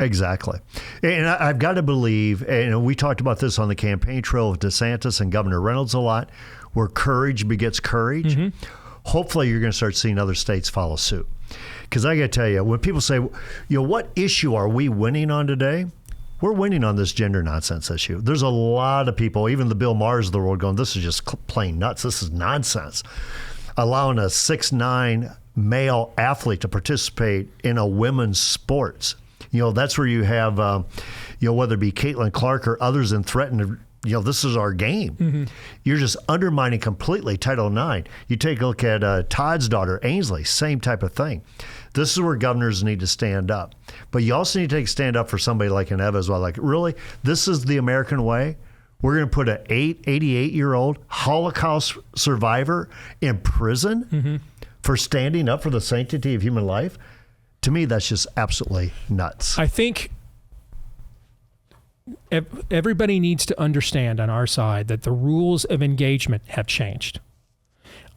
Exactly. And I've got to believe, and we talked about this on the campaign trail of DeSantis and Governor Reynolds a lot, where courage begets courage. Hopefully you're going to start seeing other states follow suit. Because I got to tell you, when people say, what issue are we winning on today? We're winning on this gender nonsense issue. There's a lot of people, even the Bill Maher's of the world, going, this is just plain nuts. This is nonsense. Allowing a 6'9" male athlete to participate in a women's sports. That's where you have, whether it be Caitlin Clark or others and threaten to, this is our game. You're just undermining completely Title IX. You take a look at Todd's daughter, Ainsley, same type of thing. This is where governors need to stand up. But you also need to stand up for somebody like an Eva as well. Like, really, this is the American way? We're going to put an 88-year-old Holocaust survivor in prison for standing up for the sanctity of human life? To me, that's just absolutely nuts. I think everybody needs to understand on our side that the rules of engagement have changed.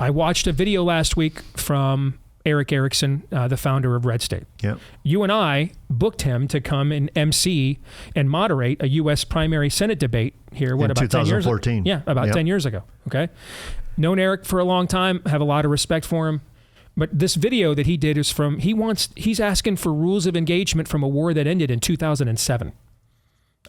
I watched a video last week from Eric Erickson, the founder of Red State. Yep. You and I booked him to come and MC and moderate a U.S. primary Senate debate here, about 2014? 10 years ago? Yeah, about 10 years ago. Okay. Known Eric for a long time, have a lot of respect for him. But this video that he did is from, he's asking for rules of engagement from a war that ended in 2007.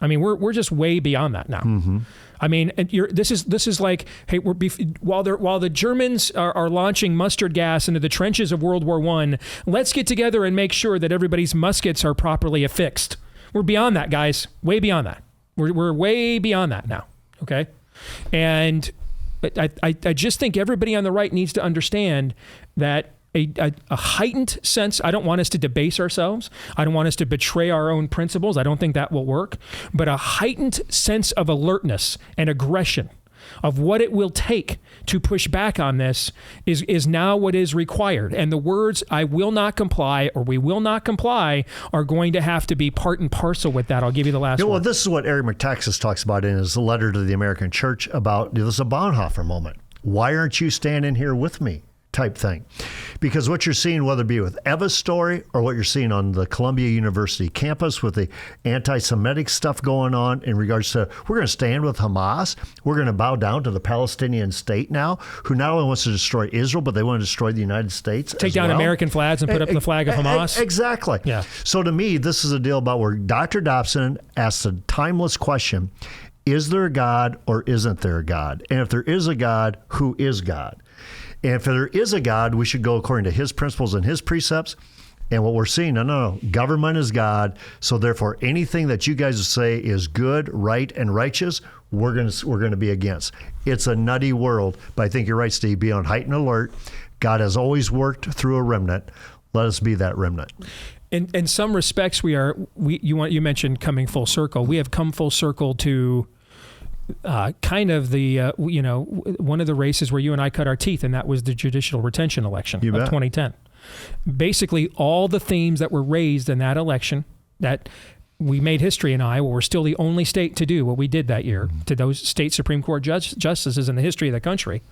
I mean, we're just way beyond that now. I mean, this is like, hey, while the Germans are launching mustard gas into the trenches of World War I, let's get together and make sure that everybody's muskets are properly affixed. We're beyond that, guys. Way beyond that. We're way beyond that now. Okay, and I just think everybody on the right needs to understand that a heightened sense. I don't want us to debase ourselves. I don't want us to betray our own principles. I don't think that will work. But a heightened sense of alertness and aggression of what it will take to push back on this is now what is required. And the words, I will not comply or we will not comply, are going to have to be part and parcel with that. I'll give you the last one. Well, this is what Eric Metaxas talks about in his letter to the American Church about this is a Bonhoeffer moment. Why aren't you standing here with me? Type thing. Because what you're seeing, whether it be with Eva's story or what you're seeing on the Columbia University campus with the anti-Semitic stuff going on in regards to, we're going to stand with Hamas, we're going to bow down to the Palestinian state now, who not only wants to destroy Israel, but they want to destroy the United States. Take down American flags and put up the flag of Hamas. Exactly. Yeah. So to me, this is a deal about where Dr. Dobson asks a timeless question: is there a God or isn't there a God? And if there is a God, who is God? And if there is a God, we should go according to his principles and his precepts. And what we're seeing, no, government is God. So therefore, anything that you guys say is good, right, and righteous, we're going to be against. It's a nutty world, but I think you're right, Steve. Be on heightened alert. God has always worked through a remnant. Let us be that remnant. In some respects, you mentioned coming full circle. We have come full circle to kind of the, one of the races where you and I cut our teeth, and that was the judicial retention election of 2010. Basically, all the themes that were raised in that election that we made history in Iowa, we're still the only state to do what we did that year to those state Supreme Court justices in the history of the country.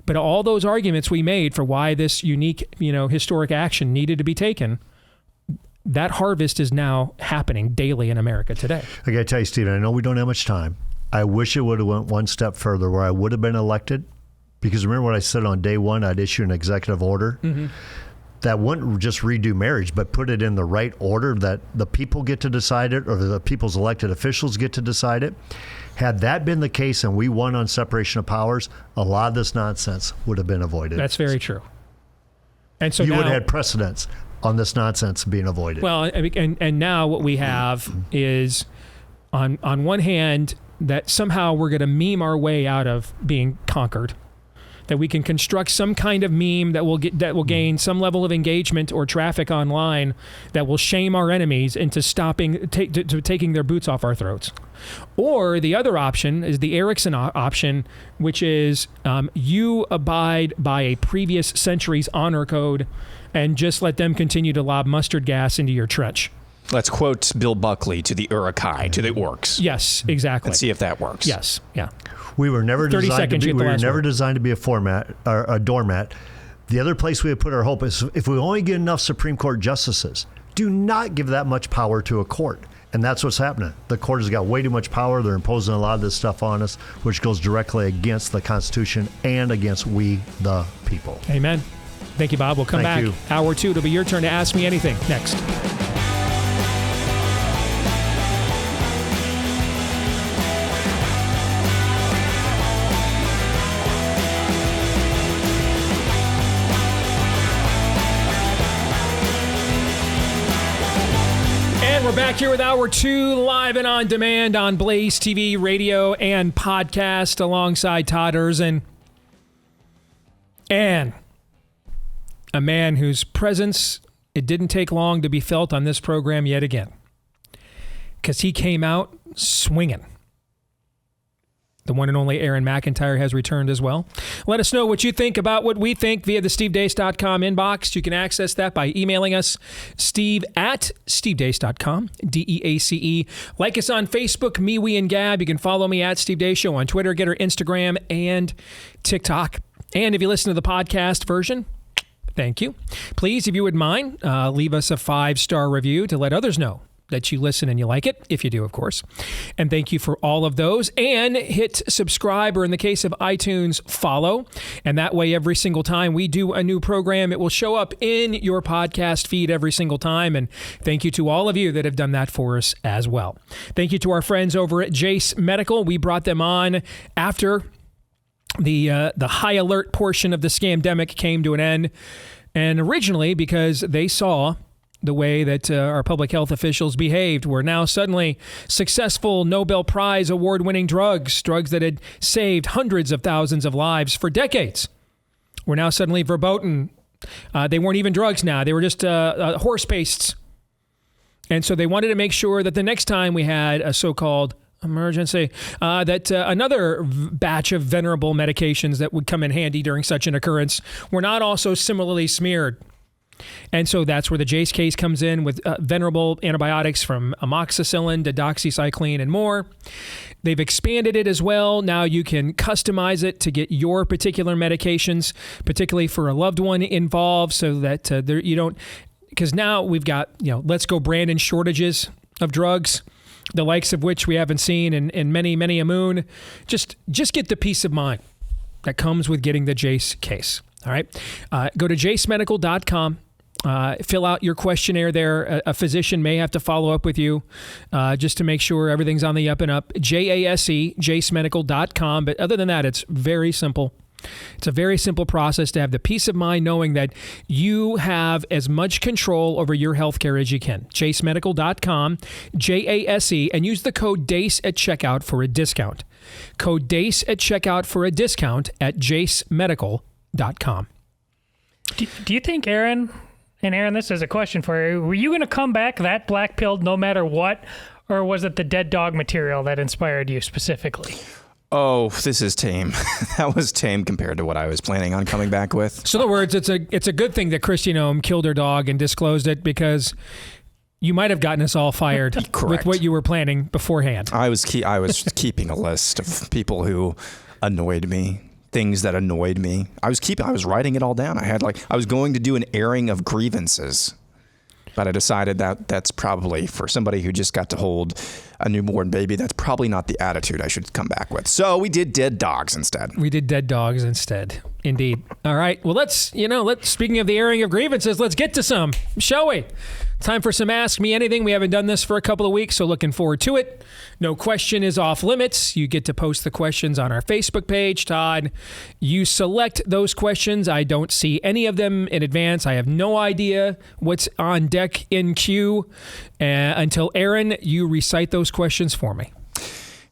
But all those arguments we made for why this unique, historic action needed to be taken, that harvest is now happening daily in America today. I got to tell you, Stephen, I know we don't have much time. I wish it would have went one step further where I would have been elected, because remember what I said on day one, I'd issue an executive order that wouldn't just redo marriage, but put it in the right order that the people get to decide it, or the people's elected officials get to decide it. Had that been the case and we won on separation of powers, a lot of this nonsense would have been avoided. That's very true. And so you would have had precedence on this nonsense being avoided. Well, and now what we have is, on one hand, that somehow we're going to meme our way out of being conquered, that we can construct some kind of meme that will gain some level of engagement or traffic online that will shame our enemies into taking their boots off our throats. Or the other option is the Erickson option, which is you abide by a previous century's honor code and just let them continue to lob mustard gas into your trench. Let's quote Bill Buckley to the Uruk-hai, to the orcs. Yes, exactly. Let's see if that works. Yes, yeah. We were never designed to be a format or a doormat. The other place we would put our hope is if we only get enough Supreme Court justices. Do not give that much power to a court. And that's what's happening. The court has got way too much power. They're imposing a lot of this stuff on us, which goes directly against the Constitution and against we, the people. Amen. Thank you, Bob. We'll come back. Hour 2. It'll be your turn to ask me anything next. We're back here with Hour 2, live and on demand on Blaze TV, radio, and podcast, alongside Todd Erzin. And a man whose presence, it didn't take long to be felt on this program yet again, because he came out swinging. The one and only Aaron McIntyre has returned as well. Let us know what you think about what we think via the SteveDeace.com inbox. You can access that by emailing us, steve@stevedeace.com, DEACE. Like us on Facebook, me, we, and Gab. You can follow me at Steve Deace Show on Twitter, Getter, Instagram, and TikTok. And if you listen to the podcast version, thank you. Please, if you would mind, leave us a 5-star review to let others know that you listen and you like it, if you do, of course. And thank you for all of those. And hit subscribe, or in the case of iTunes, follow. And that way, every single time we do a new program, it will show up in your podcast feed every single time. And thank you to all of you that have done that for us as well. Thank you to our friends over at Jace Medical. We brought them on after the high alert portion of the scamdemic came to an end. And originally, because they saw the way that our public health officials behaved, were now suddenly successful Nobel Prize award-winning drugs that had saved hundreds of thousands of lives for decades, were now suddenly verboten They weren't even drugs now. They were just horse pastes. And so they wanted to make sure that the next time we had a so-called emergency, that another batch of venerable medications that would come in handy during such an occurrence were not also similarly smeared. And so that's where the Jace case comes in with venerable antibiotics from amoxicillin to doxycycline and more. They've expanded it as well. Now you can customize it to get your particular medications, particularly for a loved one involved, so that you don't, because now we've got, let's go Brandon shortages of drugs, the likes of which we haven't seen in many, many a moon. Just get the peace of mind that comes with getting the Jace case. All right. Go to jacemedical.com. Fill out your questionnaire there. A physician may have to follow up with you just to make sure everything's on the up and up. jacemedical.com. But other than that, it's very simple. It's a very simple process to have the peace of mind knowing that you have as much control over your healthcare as you can. jacemedical.com, JASE, and use the code DACE at checkout for a discount. Code DACE at checkout for a discount at jacemedical.com. Do you think, Aaron, and Aaron, this is a question for you, were you going to come back that black-pilled no matter what, or was it the dead dog material that inspired you specifically? Oh, this is tame. That was tame compared to what I was planning on coming back with. So in other words, it's a good thing that Kristi Noem killed her dog and disclosed it, because you might have gotten us all fired with what you were planning beforehand. I was keeping a list of people who annoyed me, things that annoyed me. I was writing it all down. I was going to do an airing of grievances. But I decided that that's probably, for somebody who just got to hold a newborn baby, that's probably not the attitude I should come back with. So we did dead dogs instead. Indeed. All right. Well, speaking of the airing of grievances, let's get to some, shall we? Time for some Ask Me Anything. We haven't done this for a couple of weeks, so looking forward to it. No question is off limits. You get to post the questions on our Facebook page, Todd. You select those questions. I don't see any of them in advance. I have no idea what's on deck in queue until, Aaron, you recite those questions for me.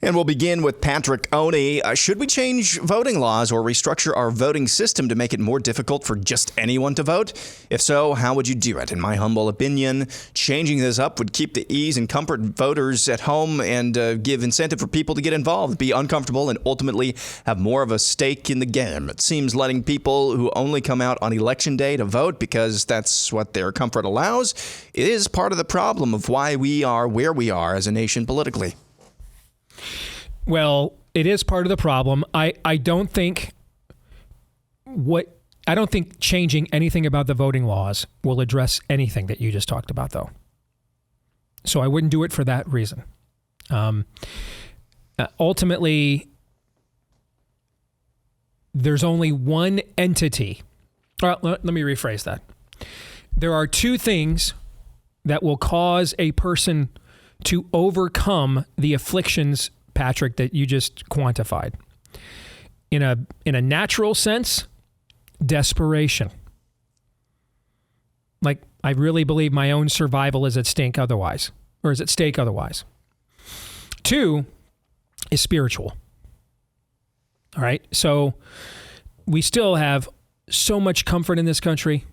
And we'll begin with Patrick Oney. Should we change voting laws or restructure our voting system to make it more difficult for just anyone to vote? If so, how would you do it? In my humble opinion, changing this up would keep the ease and comfort voters at home and give incentive for people to get involved, be uncomfortable, and ultimately have more of a stake in the game. It seems letting people who only come out on election day to vote because that's what their comfort allows is part of the problem of why we are where we are as a nation politically. Well, it is part of the problem. I don't think changing anything about the voting laws will address anything that you just talked about, though. So I wouldn't do it for that reason. Ultimately, there's only one entity. All right, let me rephrase that. There are two things that will cause a person to overcome the afflictions, Patrick, that you just quantified. In a natural sense, desperation. Like, I really believe my own survival is at stake otherwise. Two is spiritual. All right. So we still have so much comfort in this country,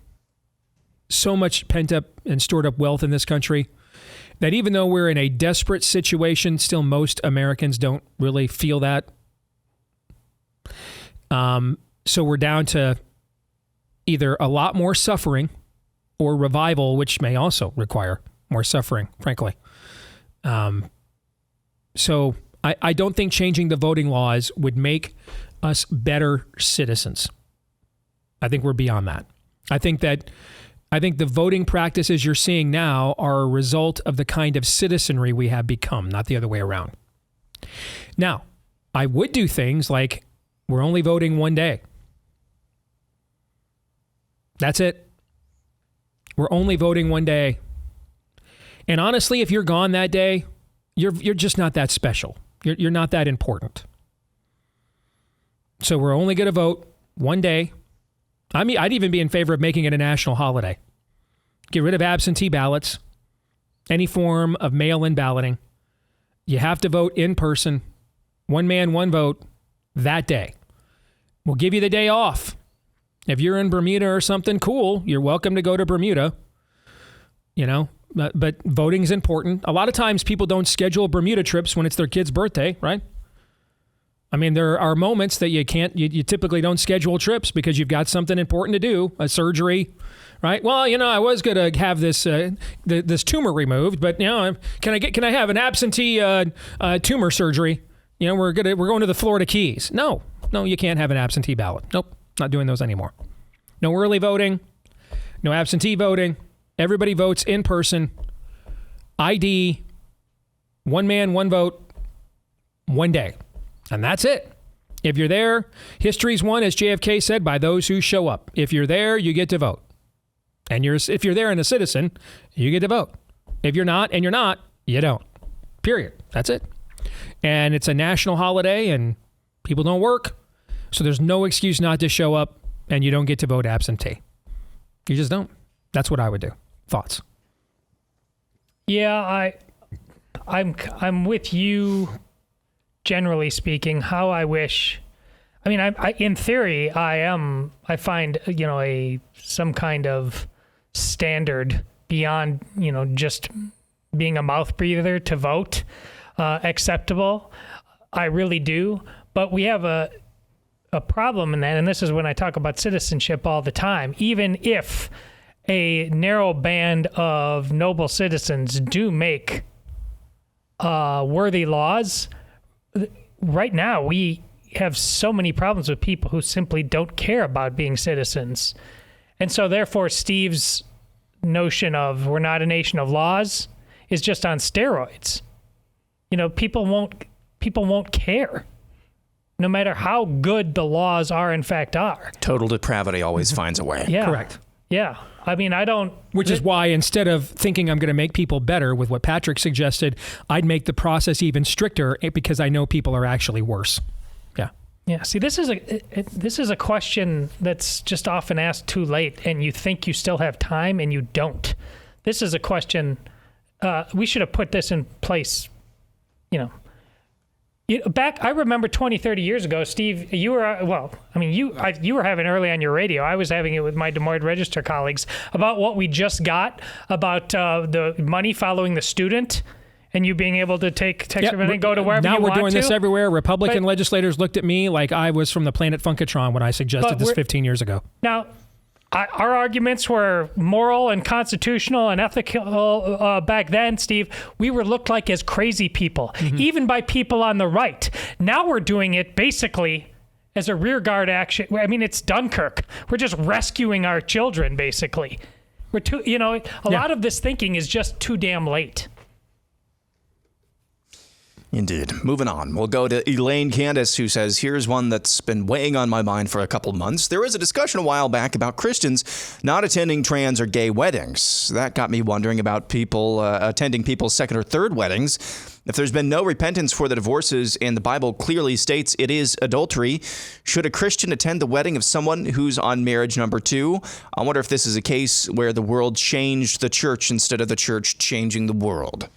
so much pent up and stored up wealth in this country, that even though we're in a desperate situation, still most Americans don't really feel that. So we're down to either a lot more suffering or revival, which may also require more suffering, frankly. So I don't think changing the voting laws would make us better citizens. I think we're beyond that. I think the voting practices you're seeing now are a result of the kind of citizenry we have become, not the other way around. Now, I would do things like we're only voting one day. That's it. We're only voting one day. And honestly, if you're gone that day, you're just not that special. You're not that important. So we're only going to vote one day. I mean, I'd even be in favor of making it a national holiday. Get rid of absentee ballots, any form of mail-in balloting. You have to vote in person, one man, one vote, that day. We'll give you the day off. If you're in Bermuda or something, cool. You're welcome to go to Bermuda. You know, but voting is important. A lot of times people don't schedule Bermuda trips when it's their kid's birthday, right? I mean, there are moments that you typically don't schedule trips because you've got something important to do, a surgery, right? Well, you know, I was going to have this this tumor removed, but you know, can I have an absentee tumor surgery? You know, we're going to the Florida Keys. No, you can't have an absentee ballot. Nope, not doing those anymore. No early voting, no absentee voting. Everybody votes in person. ID, one man, one vote, one day. And that's it. If you're there, history's won, as JFK said, by those who show up. If you're there, you get to vote. And if you're there and a citizen, you get to vote. If you're not, and you're not, you don't. Period. That's it. And it's a national holiday, and people don't work. So there's no excuse not to show up, and you don't get to vote absentee. You just don't. That's what I would do. Thoughts? Yeah, I'm with you. Generally speaking, how I wish. I mean, I in theory, I find, you know, some kind of standard beyond, you know, just being a mouth breather to vote acceptable. I really do. But we have a problem in that, and this is when I talk about citizenship all the time. Even if a narrow band of noble citizens do make worthy laws, right now we have so many problems with people who simply don't care about being citizens. And so therefore Steve's notion of we're not a nation of laws is just on steroids. You know, people won't care, no matter how good the laws in fact are. Total depravity always finds a way. Yeah. Correct. Yeah. I mean, Which is why instead of thinking I'm going to make people better with what Patrick suggested, I'd make the process even stricter because I know people are actually worse. Yeah. Yeah. See, this is a question that's just often asked too late, and you think you still have time, and you don't. This is a question we should have put this in place. You know. I remember 20, 30 years ago, Steve, you were, you were having early on your radio. I was having it with my Des Moines Register colleagues about what we just got about the money following the student and you being able to take everything and go to wherever you want to. Now we're doing this everywhere. Republican legislators looked at me like I was from the planet Funkatron when I suggested this 15 years ago. Now, our arguments were moral and constitutional and ethical back then, Steve. We were looked like as crazy people, even by people on the right. Now we're doing it basically as a rearguard action. I mean, it's Dunkirk. We're just rescuing our children, basically. A lot of this thinking is just too damn late. Indeed. Moving on. We'll go to Elaine Candace, who says, here's one that's been weighing on my mind for a couple months. There was a discussion a while back about Christians not attending trans or gay weddings. That got me wondering about people attending people's second or third weddings. If there's been no repentance for the divorces and the Bible clearly states it is adultery, should a Christian attend the wedding of someone who's on marriage number 2? I wonder if this is a case where the world changed the church instead of the church changing the world.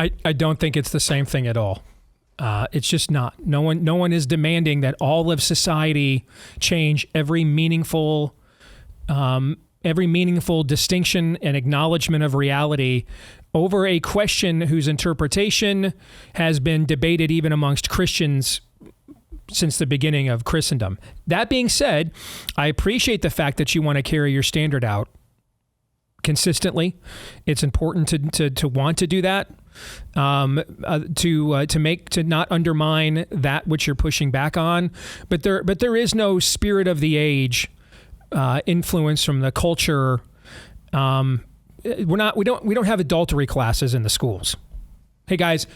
I don't think it's the same thing at all. It's just not. No one is demanding that all of society change every meaningful distinction and acknowledgement of reality over a question whose interpretation has been debated even amongst Christians since the beginning of Christendom. That being said, I appreciate the fact that you want to carry your standard out consistently. It's important to want to do that. To not undermine that which you're pushing back on, but there is no spirit of the age influence from the culture. We don't have adultery classes in the schools. Hey guys,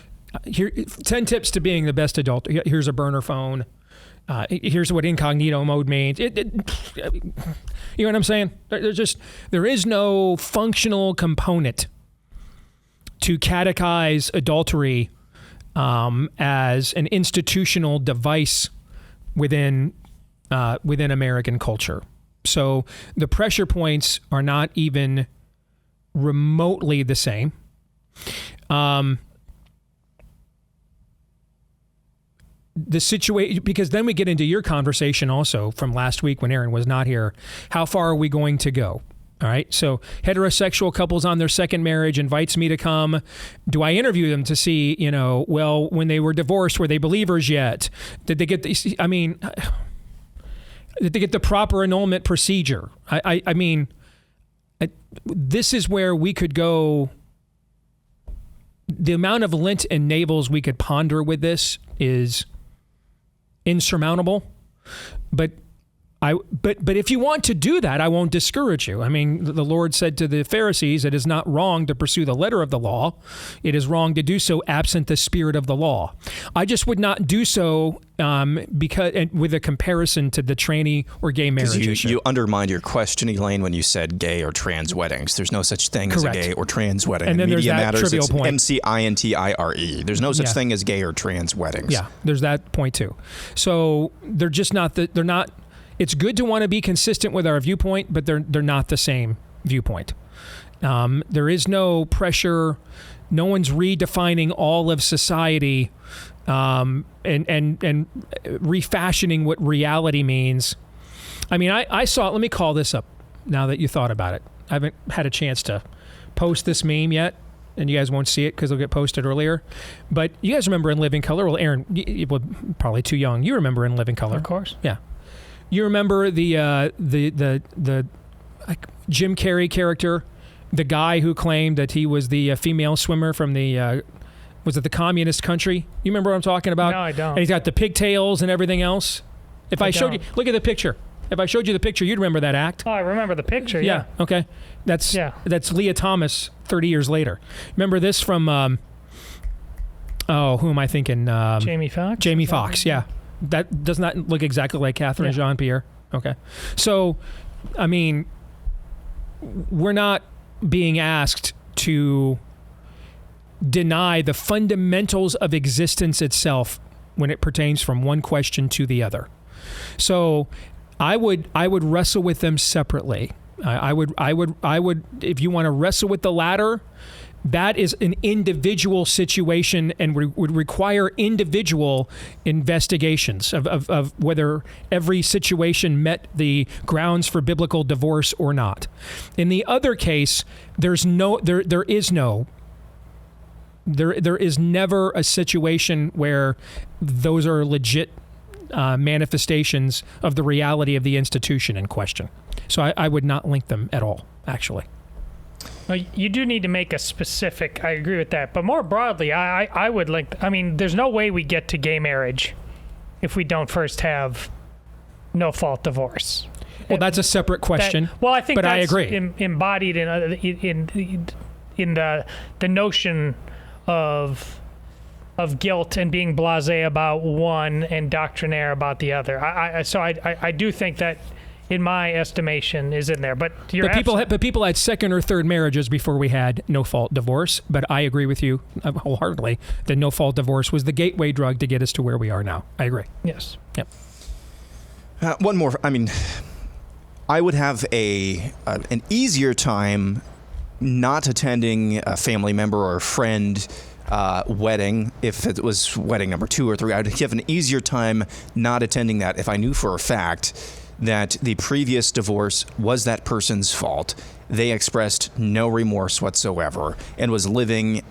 here 10 tips to being the best adult. Here's a burner phone. Here's what incognito mode means. You know what I'm saying? There is no functional component to catechize adultery as an institutional device within American culture. So the pressure points are not even remotely the same. the situation, because then we get into your conversation also from last week when Aaron was not here. How far are we going to go? All right. So heterosexual couples on their second marriage invites me to come. Do I interview them to see, well, when they were divorced, were they believers yet? Did they get did they get the proper annulment procedure? I mean, this is where we could go. The amount of lint and navels we could ponder with this is insurmountable. But if you want to do that, I won't discourage you. I mean, the Lord said to the Pharisees, it is not wrong to pursue the letter of the law. It is wrong to do so absent the spirit of the law. I just would not do so because with a comparison to the tranny or gay marriage issue. You undermined your question, Elaine, when you said gay or trans weddings. There's no such thing as a gay or trans wedding. And then there's that matters, trivial point. MCINTIRE. There's no such thing as gay or trans weddings. Yeah, there's that point too. So they're just not they're not. It's good to want to be consistent with our viewpoint, but they're not the same viewpoint. There is no pressure. No one's redefining all of society and refashioning what reality means. I mean, I saw. Let me call this up now that you thought about it. I haven't had a chance to post this meme yet, and you guys won't see it because it'll get posted earlier. But you guys remember In Living Color? Well, Aaron, you were probably too young. You remember In Living Color, of course. Yeah. You remember the Jim Carrey character, the guy who claimed that he was the female swimmer from the was it the communist country? You remember what I'm talking about? No, I don't. And he's got the pigtails and everything else. If I showed you, look at the picture. If I showed you the picture, you'd remember that act. Oh, I remember the picture. Yeah. Okay. That's Leah Thomas 30 years later. Remember this from who am I thinking? Jamie Foxx. Jamie Foxx. Yeah. That does not look exactly like Catherine Jean-Pierre. Okay. So, I mean, we're not being asked to deny the fundamentals of existence itself when it pertains from one question to the other. So, I would wrestle with them separately. I would if you want to wrestle with the latter, that is an individual situation and would require individual investigations of whether every situation met the grounds for biblical divorce or not. In the other case, there is never a situation where those are legit manifestations of the reality of the institution in question. So I would not link them at all, actually. Well, you do need to make a specific, I agree with that. But more broadly, I would link, there's no way we get to gay marriage if we don't first have no-fault divorce. Well, that's a separate question. I think but that's I agree. Embodied in the notion of guilt and being blasé about one and doctrinaire about the other. I do think that, in my estimation, is in there. But people had second or third marriages before we had no-fault divorce. But I agree with you wholeheartedly that no-fault divorce was the gateway drug to get us to where we are now. I agree. Yes. Yep. One more. I mean, I would have an easier time not attending a family member or a friend wedding if it was wedding number 2 or 3. I would have an easier time not attending that if I knew for a fact that the previous divorce was that person's fault. They expressed no remorse whatsoever and was living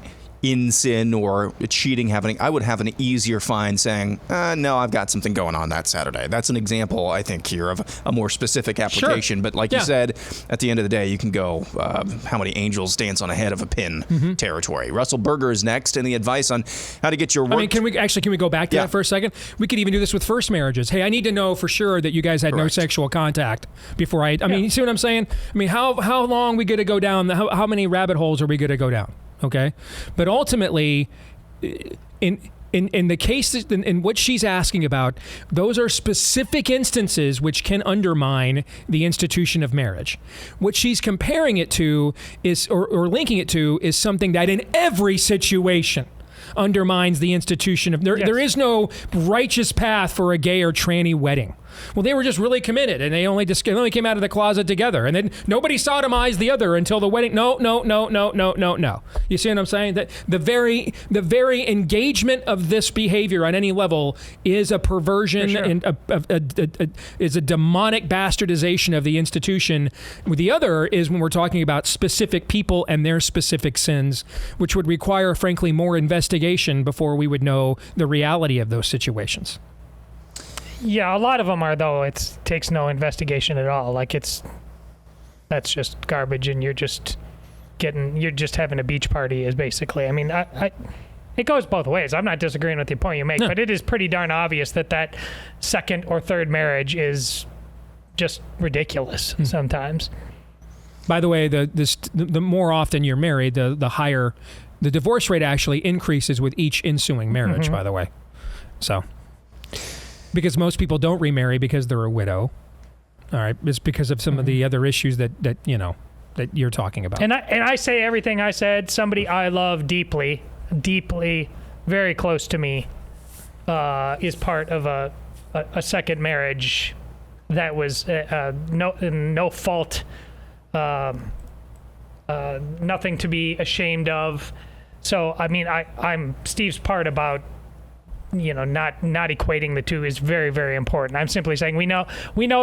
in sin or cheating happening. I would have an easier find saying, no, I've got something going on that Saturday. That's an example, I think, here of a more specific application. Sure. But like you said, at the end of the day, you can go how many angels dance on a head of a pin territory. Russell Berger is next, and the advice on how to get your work. I mean, can we go back to that for a second? We could even do this with first marriages. Hey, I need to know for sure that you guys had no sexual contact before I mean, you see what I'm saying? I mean, how long are we going to go down? How many rabbit holes are we going to go down? Okay, but ultimately, in the case, in what she's asking about, those are specific instances which can undermine the institution of marriage. What she's comparing it to is, or linking it to, is something that in every situation undermines the institution of. There is no righteous path for a gay or tranny wedding. Well, they were just really committed, and they only came out of the closet together, and then nobody sodomized the other until the wedding. No. You see what I'm saying? That the very engagement of this behavior on any level is a perversion and is a demonic bastardization of the institution. The other is when we're talking about specific people and their specific sins, which would require, frankly, more investigation before we would know the reality of those situations. Yeah, a lot of them are, though. It takes no investigation at all. Like, that's just garbage, and you're just having a beach party is basically. I mean, it goes both ways. I'm not disagreeing with the point you make, but it is pretty darn obvious that second or third marriage is just ridiculous sometimes. By the way, the more often you're married, the higher the divorce rate actually increases with each ensuing marriage, by the way. So, because most people don't remarry because they're a widow. All right. It's because of some of the other issues that you're talking about. And I say everything I said. Somebody I love deeply, very close to me, is part of a second marriage that was no fault, nothing to be ashamed of. So, I mean, I'm Steve's part about, not equating the two is very, very important. I'm simply saying we know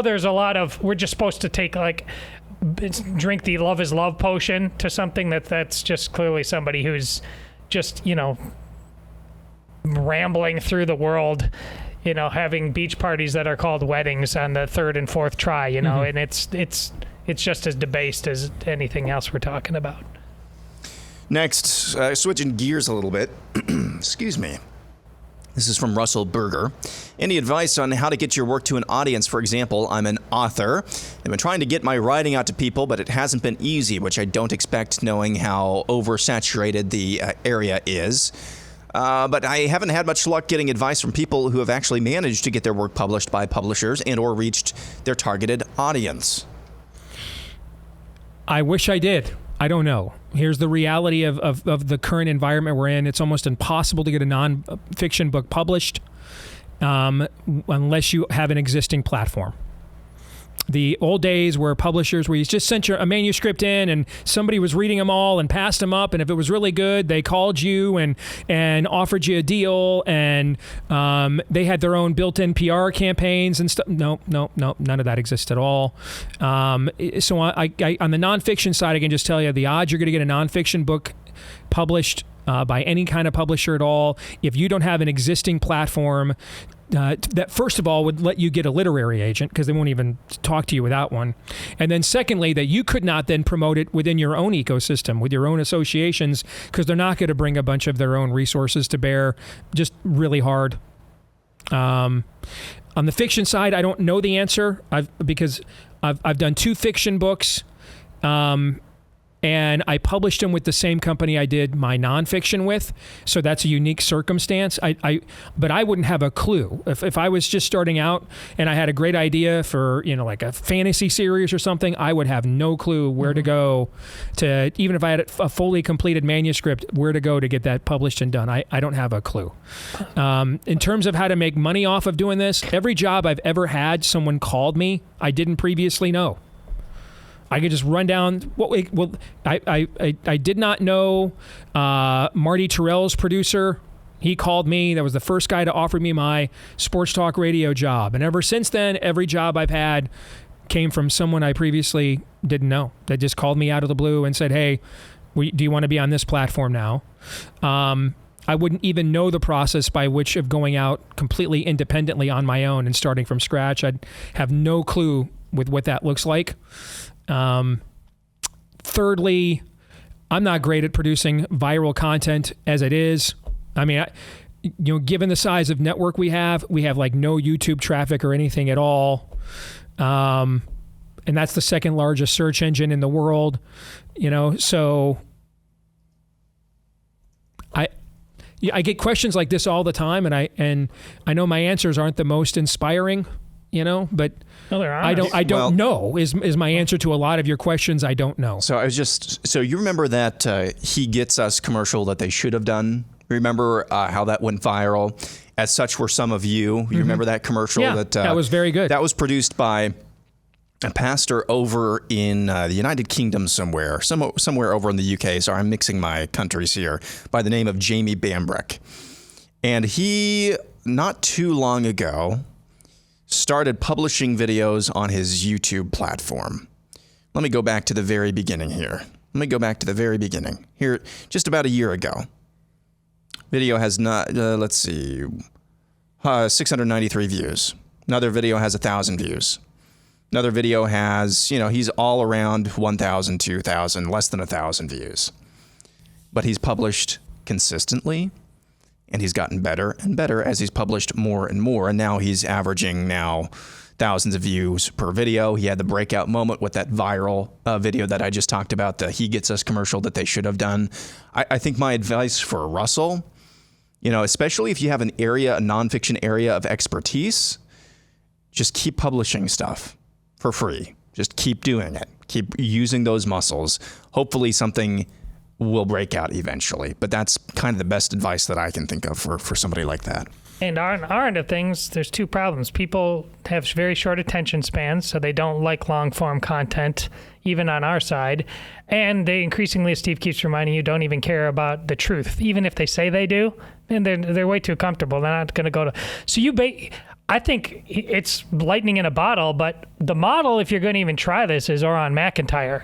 there's a lot of, we're just supposed to take drink the love is love potion to something that's just clearly somebody who's just, rambling through the world, having beach parties that are called weddings on the third and fourth try, and it's just as debased as anything else we're talking about. Next, switching gears a little bit. Excuse me. This is from Russell Berger. Any advice on how to get your work to an audience? For example, I'm an author. I've been trying to get my writing out to people, but it hasn't been easy, which I don't expect knowing how oversaturated the area is. But I haven't had much luck getting advice from people who have actually managed to get their work published by publishers and or reached their targeted audience. I wish I did. I don't know. Here's the reality of the current environment we're in. It's almost impossible to get a nonfiction book published unless you have an existing platform. The old days where publishers, where you just sent a manuscript in and somebody was reading them all and passed them up, and if it was really good, they called you and offered you a deal, and they had their own built-in PR campaigns and stuff. No, none of that exists at all. So on the nonfiction side, I can just tell you the odds you're going to get a nonfiction book published by any kind of publisher at all, if you don't have an existing platform that first of all would let you get a literary agent, because they won't even talk to you without one. And then secondly, that you could not then promote it within your own ecosystem, with your own associations, because they're not going to bring a bunch of their own resources to bear. Just really hard. On the fiction side, I don't know the answer because I've done 2 fiction books. And I published them with the same company I did my nonfiction with, so that's a unique circumstance. But I wouldn't have a clue if I was just starting out and I had a great idea for like a fantasy series or something. I would have no clue where to go to, even if I had a fully completed manuscript, where to go to get that published and done. I don't have a clue. In terms of how to make money off of doing this, every job I've ever had, someone called me I didn't previously know. I could just run down. I did not know Marty Terrell's producer. He called me. That was the first guy to offer me my sports talk radio job. And ever since then, every job I've had came from someone I previously didn't know. They just called me out of the blue and said, "Hey, do you want to be on this platform now?" I wouldn't even know the process by which of going out completely independently on my own and starting from scratch. I'd have no clue with what that looks like. Thirdly, I'm not great at producing viral content as it is. I mean, given the size of network we have like no YouTube traffic or anything at all. And that's the second largest search engine in the world, so I get questions like this all the time, and I know my answers aren't the most inspiring, but I don't know is my answer to a lot of your questions. I don't know. So you remember that He Gets Us commercial that they should have done Remember how that went viral? As such were some of you. You remember that commercial? Yeah, that was very good. That was produced by a pastor over in the United Kingdom somewhere over in the UK. Sorry, I'm mixing my countries here. By the name of Jamie Bambrick. And he, not too long ago, started publishing videos on his YouTube platform. Let me go back to the very beginning here. Here, just about a year ago. Video has not, 693 views. Another video has 1,000 views. Another video has, he's all around 1,000, 2,000, less than 1,000 views. But he's published consistently, and he's gotten better and better as he's published more and more. And now he's averaging thousands of views per video. He had the breakout moment with that viral video that I just talked about, the He Gets Us commercial that they should have done. I think my advice for Russell, especially if you have a nonfiction area of expertise, just keep publishing stuff for free. Just keep doing it. Keep using those muscles. Hopefully something will break out eventually. But that's kind of the best advice that I can think of for somebody like that. And on our end of things, there's two problems. People have very short attention spans, so they don't like long-form content, even on our side. And they increasingly, as Steve keeps reminding you, don't even care about the truth. Even if they say they do, and they're way too comfortable. They're not going to go to... So I think it's lightning in a bottle, but the model, if you're going to even try this, is Oron McIntyre.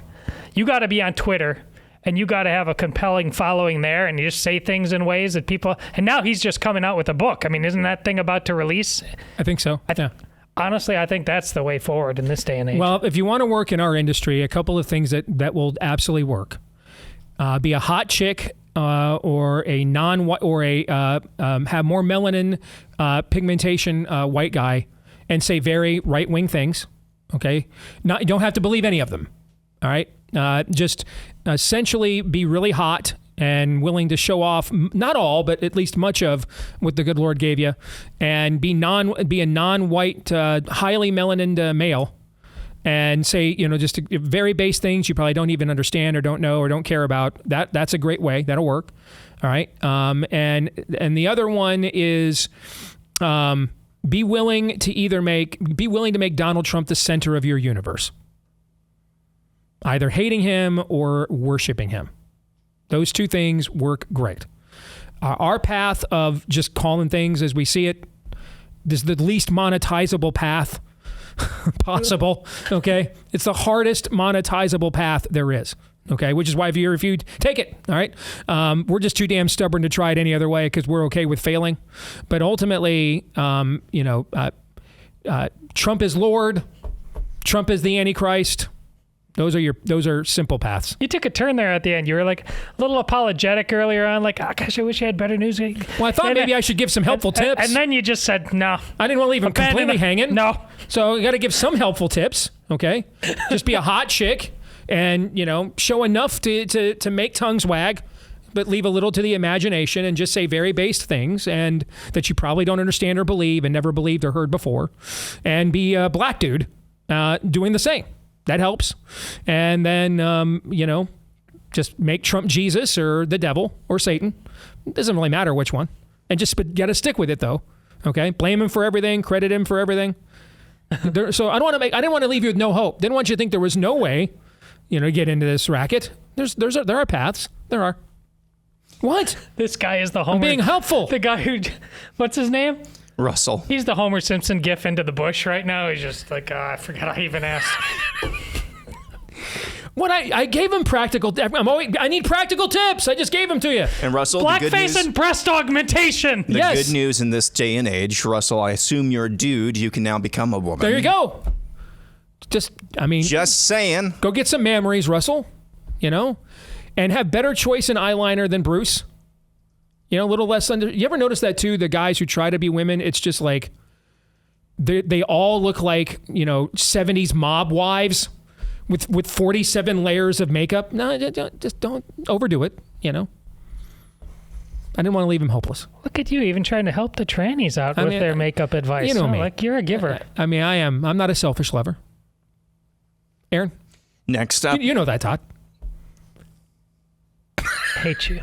You got to be on Twitter, and you got to have a compelling following there, and you just say things in ways that people... And now he's just coming out with a book. I mean, isn't that thing about to release? I think so. Honestly, I think that's the way forward in this day and age. Well, if you want to work in our industry, a couple of things that will absolutely work. Be a hot chick or a non-white or have more melanin pigmentation white guy and say very right-wing things. Okay, you don't have to believe any of them. All right, just essentially be really hot and willing to show off, not all, but at least much of what the good Lord gave you, and be a non-white, highly melanin male, and say, just very base things you probably don't even understand or don't know or don't care about. That's a great way. That'll work. All right. And the other one is be willing to make Donald Trump the center of your universe, either hating him or worshiping him. Those two things work great. Our path of just calling things as we see it is the least monetizable path possible. Okay. It's the hardest monetizable path there is. Okay. Which is why if you take it. All right. We're just too damn stubborn to try it any other way because we're okay with failing. But ultimately, Trump is Lord. Trump is the Antichrist. Those are simple paths. You took a turn there at the end. You were like a little apologetic earlier on, like, oh, gosh, I wish I had better news. Well, I thought maybe I should give some helpful tips. And then you just said, no. I didn't want to leave him completely hanging. No. So you got to give some helpful tips, okay? Just be a hot chick and, show enough to make tongues wag, but leave a little to the imagination and just say very based things and that you probably don't understand or believe and never believed or heard before. And be a black dude doing the same. That helps. And then, just make Trump Jesus or the devil or Satan. It doesn't really matter which one. And just got to stick with it, though. Okay? Blame him for everything. Credit him for everything. So I didn't want to leave you with no hope. Didn't want you to think there was no way, to get into this racket. There are paths. There are. What? This guy is the Homer. I'm being helpful. The guy who, what's his name? Russell. He's the Homer Simpson gif into the bush right now. He's just like, I forgot I even asked. What I gave him practical. I need practical tips. I just gave them to you. And Russell, blackface and breast augmentation. The good news in this day and age, Russell, I assume you're a dude. You can now become a woman. There you go. Just saying. Go get some memories, Russell. And have better choice in eyeliner than Bruce. A little less under. You ever notice that too? The guys who try to be women, it's just like they all look like 70s mob wives with 47 layers of makeup. No, just don't overdo it. I didn't want to leave him hopeless. Look at you, even trying to help the trannies out with their makeup advice. You know me. Like you're a giver. I am. I'm not a selfish lover. Aaron, next up, you know that, Todd. Hate you.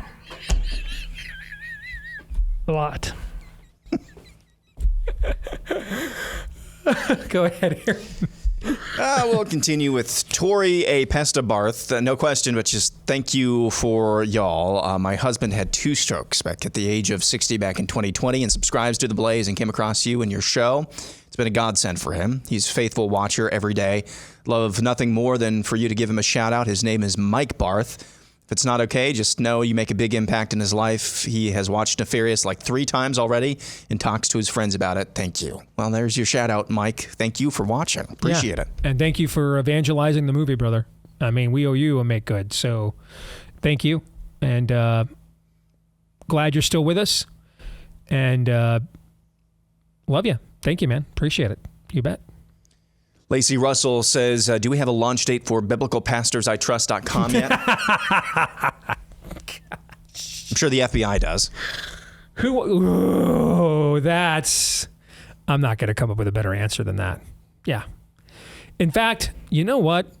A lot. Go ahead here. We'll continue with Tori A. Pestabarth. No question, but just thank you for y'all. My husband had 2 strokes back at the age of 60 back in 2020 and subscribes to The Blaze and came across you and your show. It's been a godsend for him. He's a faithful watcher every day. Love nothing more than for you to give him a shout out. His name is Mike Barth. If it's not okay, just know you make a big impact in his life. He has watched Nefarious like 3 times already and talks to his friends about it. Thank you. Well, there's your shout out, Mike. Thank you for watching. Appreciate it. And thank you for evangelizing the movie, brother. I mean, we owe you a make good. So thank you. And glad you're still with us. And love you. Thank you, man. Appreciate it. You bet. Lacey Russell says, do we have a launch date for biblicalpastorsitrust.com yet? I'm sure the FBI does. I'm not going to come up with a better answer than that. Yeah. In fact, you know what?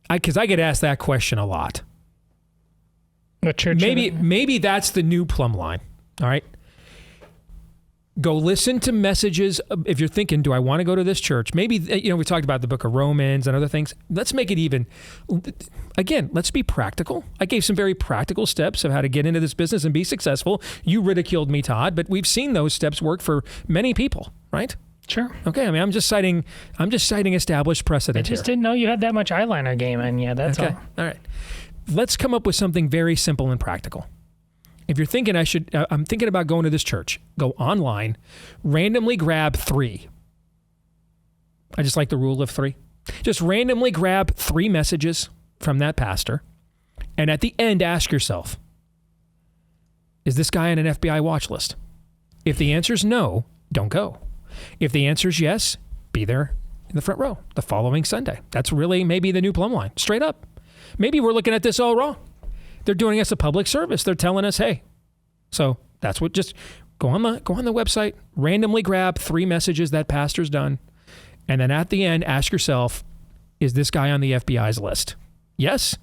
Because I get asked that question a lot. What church? Maybe that's the new plumb line. All right. Go listen to messages. If you're thinking, do I want to go to this church? Maybe, we talked about the book of Romans and other things. Let's make it even. Again, let's be practical. I gave some very practical steps of how to get into this business and be successful. You ridiculed me, Todd, but we've seen those steps work for many people, right? Sure. Okay. I mean, I'm just citing established precedent. I just didn't know you had that much eyeliner game in you. That's okay. all. All right. Let's come up with something very simple and practical. If you're thinking I'm thinking about going to this church, go online, randomly grab 3. I just like the rule of 3. Just randomly grab 3 messages from that pastor. And at the end, ask yourself, is this guy on an FBI watch list? If the answer is no, don't go. If the answer is yes, be there in the front row the following Sunday. That's really maybe the new plumb line. Straight up. Maybe we're looking at this all wrong. They're doing us a public service. They're telling us, hey. So that's what. Just go on the website, randomly grab 3 messages that pastor's done, and then at the end, ask yourself, is this guy on the FBI's list? Yes.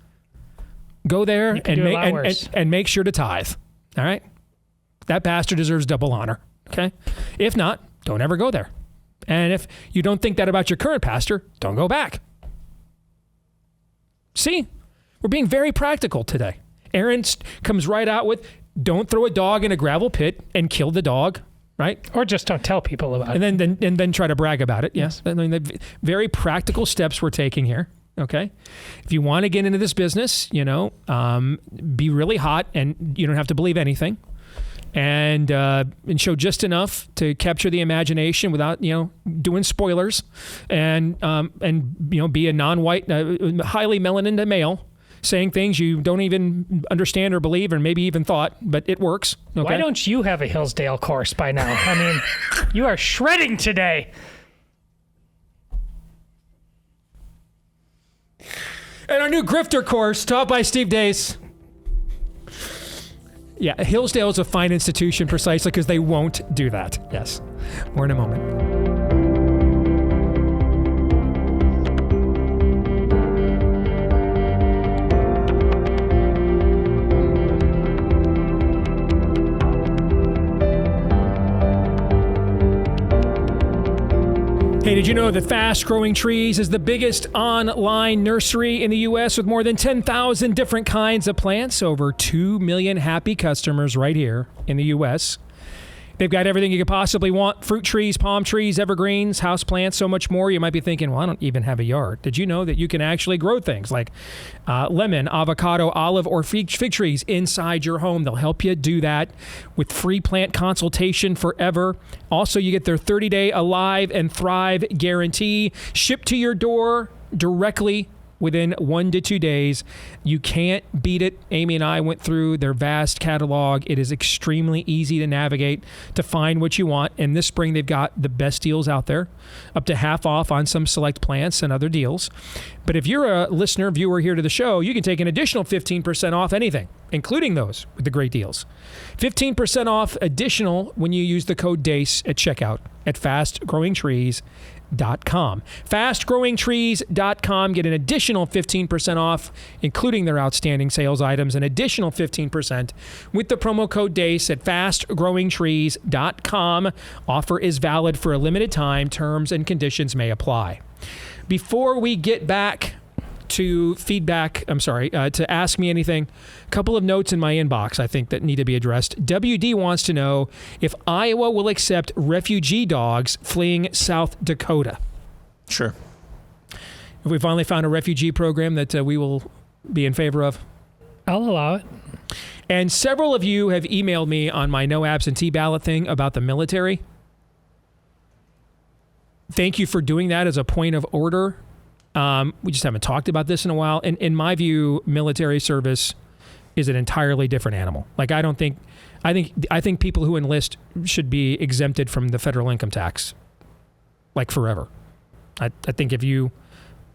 Go there and make sure to tithe. All right. That pastor deserves double honor. Okay. If not, don't ever go there. And if you don't think that about your current pastor, don't go back. See, we're being very practical today. Aaron comes right out with, don't throw a dog in a gravel pit and kill the dog, right? Or just don't tell people about it. And then try to brag about it. Yes. I mean, very practical steps we're taking here. Okay. If you want to get into this business, be really hot and you don't have to believe anything. And show just enough to capture the imagination without, doing spoilers and be a non-white, highly melanin male, saying things you don't even understand or believe or maybe even thought, but it works. Okay? Why don't you have a Hillsdale course by now? I mean, you are shredding today. And our new grifter course taught by Steve Deace. Yeah, Hillsdale is a fine institution precisely because they won't do that. Yes. More in a moment. Hey, did you know that Fast Growing Trees is the biggest online nursery in the U.S. with more than 10,000 different kinds of plants? Over 2 million happy customers right here in the U.S. They've got everything you could possibly want. Fruit trees, palm trees, evergreens, house plants, so much more. You might be thinking, well, I don't even have a yard. Did you know that you can actually grow things like lemon, avocado, olive, or fig trees inside your home? They'll help you do that with free plant consultation forever. Also, you get their 30-day Alive and Thrive guarantee shipped to your door directly within 1 to 2 days. You can't beat it. Amy and I went through their vast catalog. It is extremely easy to navigate to find what you want. And this spring, they've got the best deals out there, up to half off on some select plants and other deals. But if you're a listener, viewer here to the show, you can take an additional 15% off anything, including those with the great deals. 15% off additional when you use the code DACE at checkout at fastgrowingtrees.com. fastgrowingtrees.com. Fastgrowingtrees.com. Get an additional 15% off, including their outstanding sales items, an additional 15% with the promo code DACE at fastgrowingtrees.com. Offer is valid for a limited time. Terms and conditions may apply. Before we get back to feedback, to Ask Me Anything, a couple of notes in my inbox I think that need to be addressed. WD wants to know if Iowa will accept refugee dogs fleeing South Dakota. Sure. Have we finally found a refugee program that we will be in favor of? I'll allow it. And several of you have emailed me on my no absentee ballot thing about the military. Thank you for doing that as a point of order. We just haven't talked about this in a while. And in my view, military service is an entirely different animal. Like, I think people who enlist should be exempted from the federal income tax, like forever. I think if you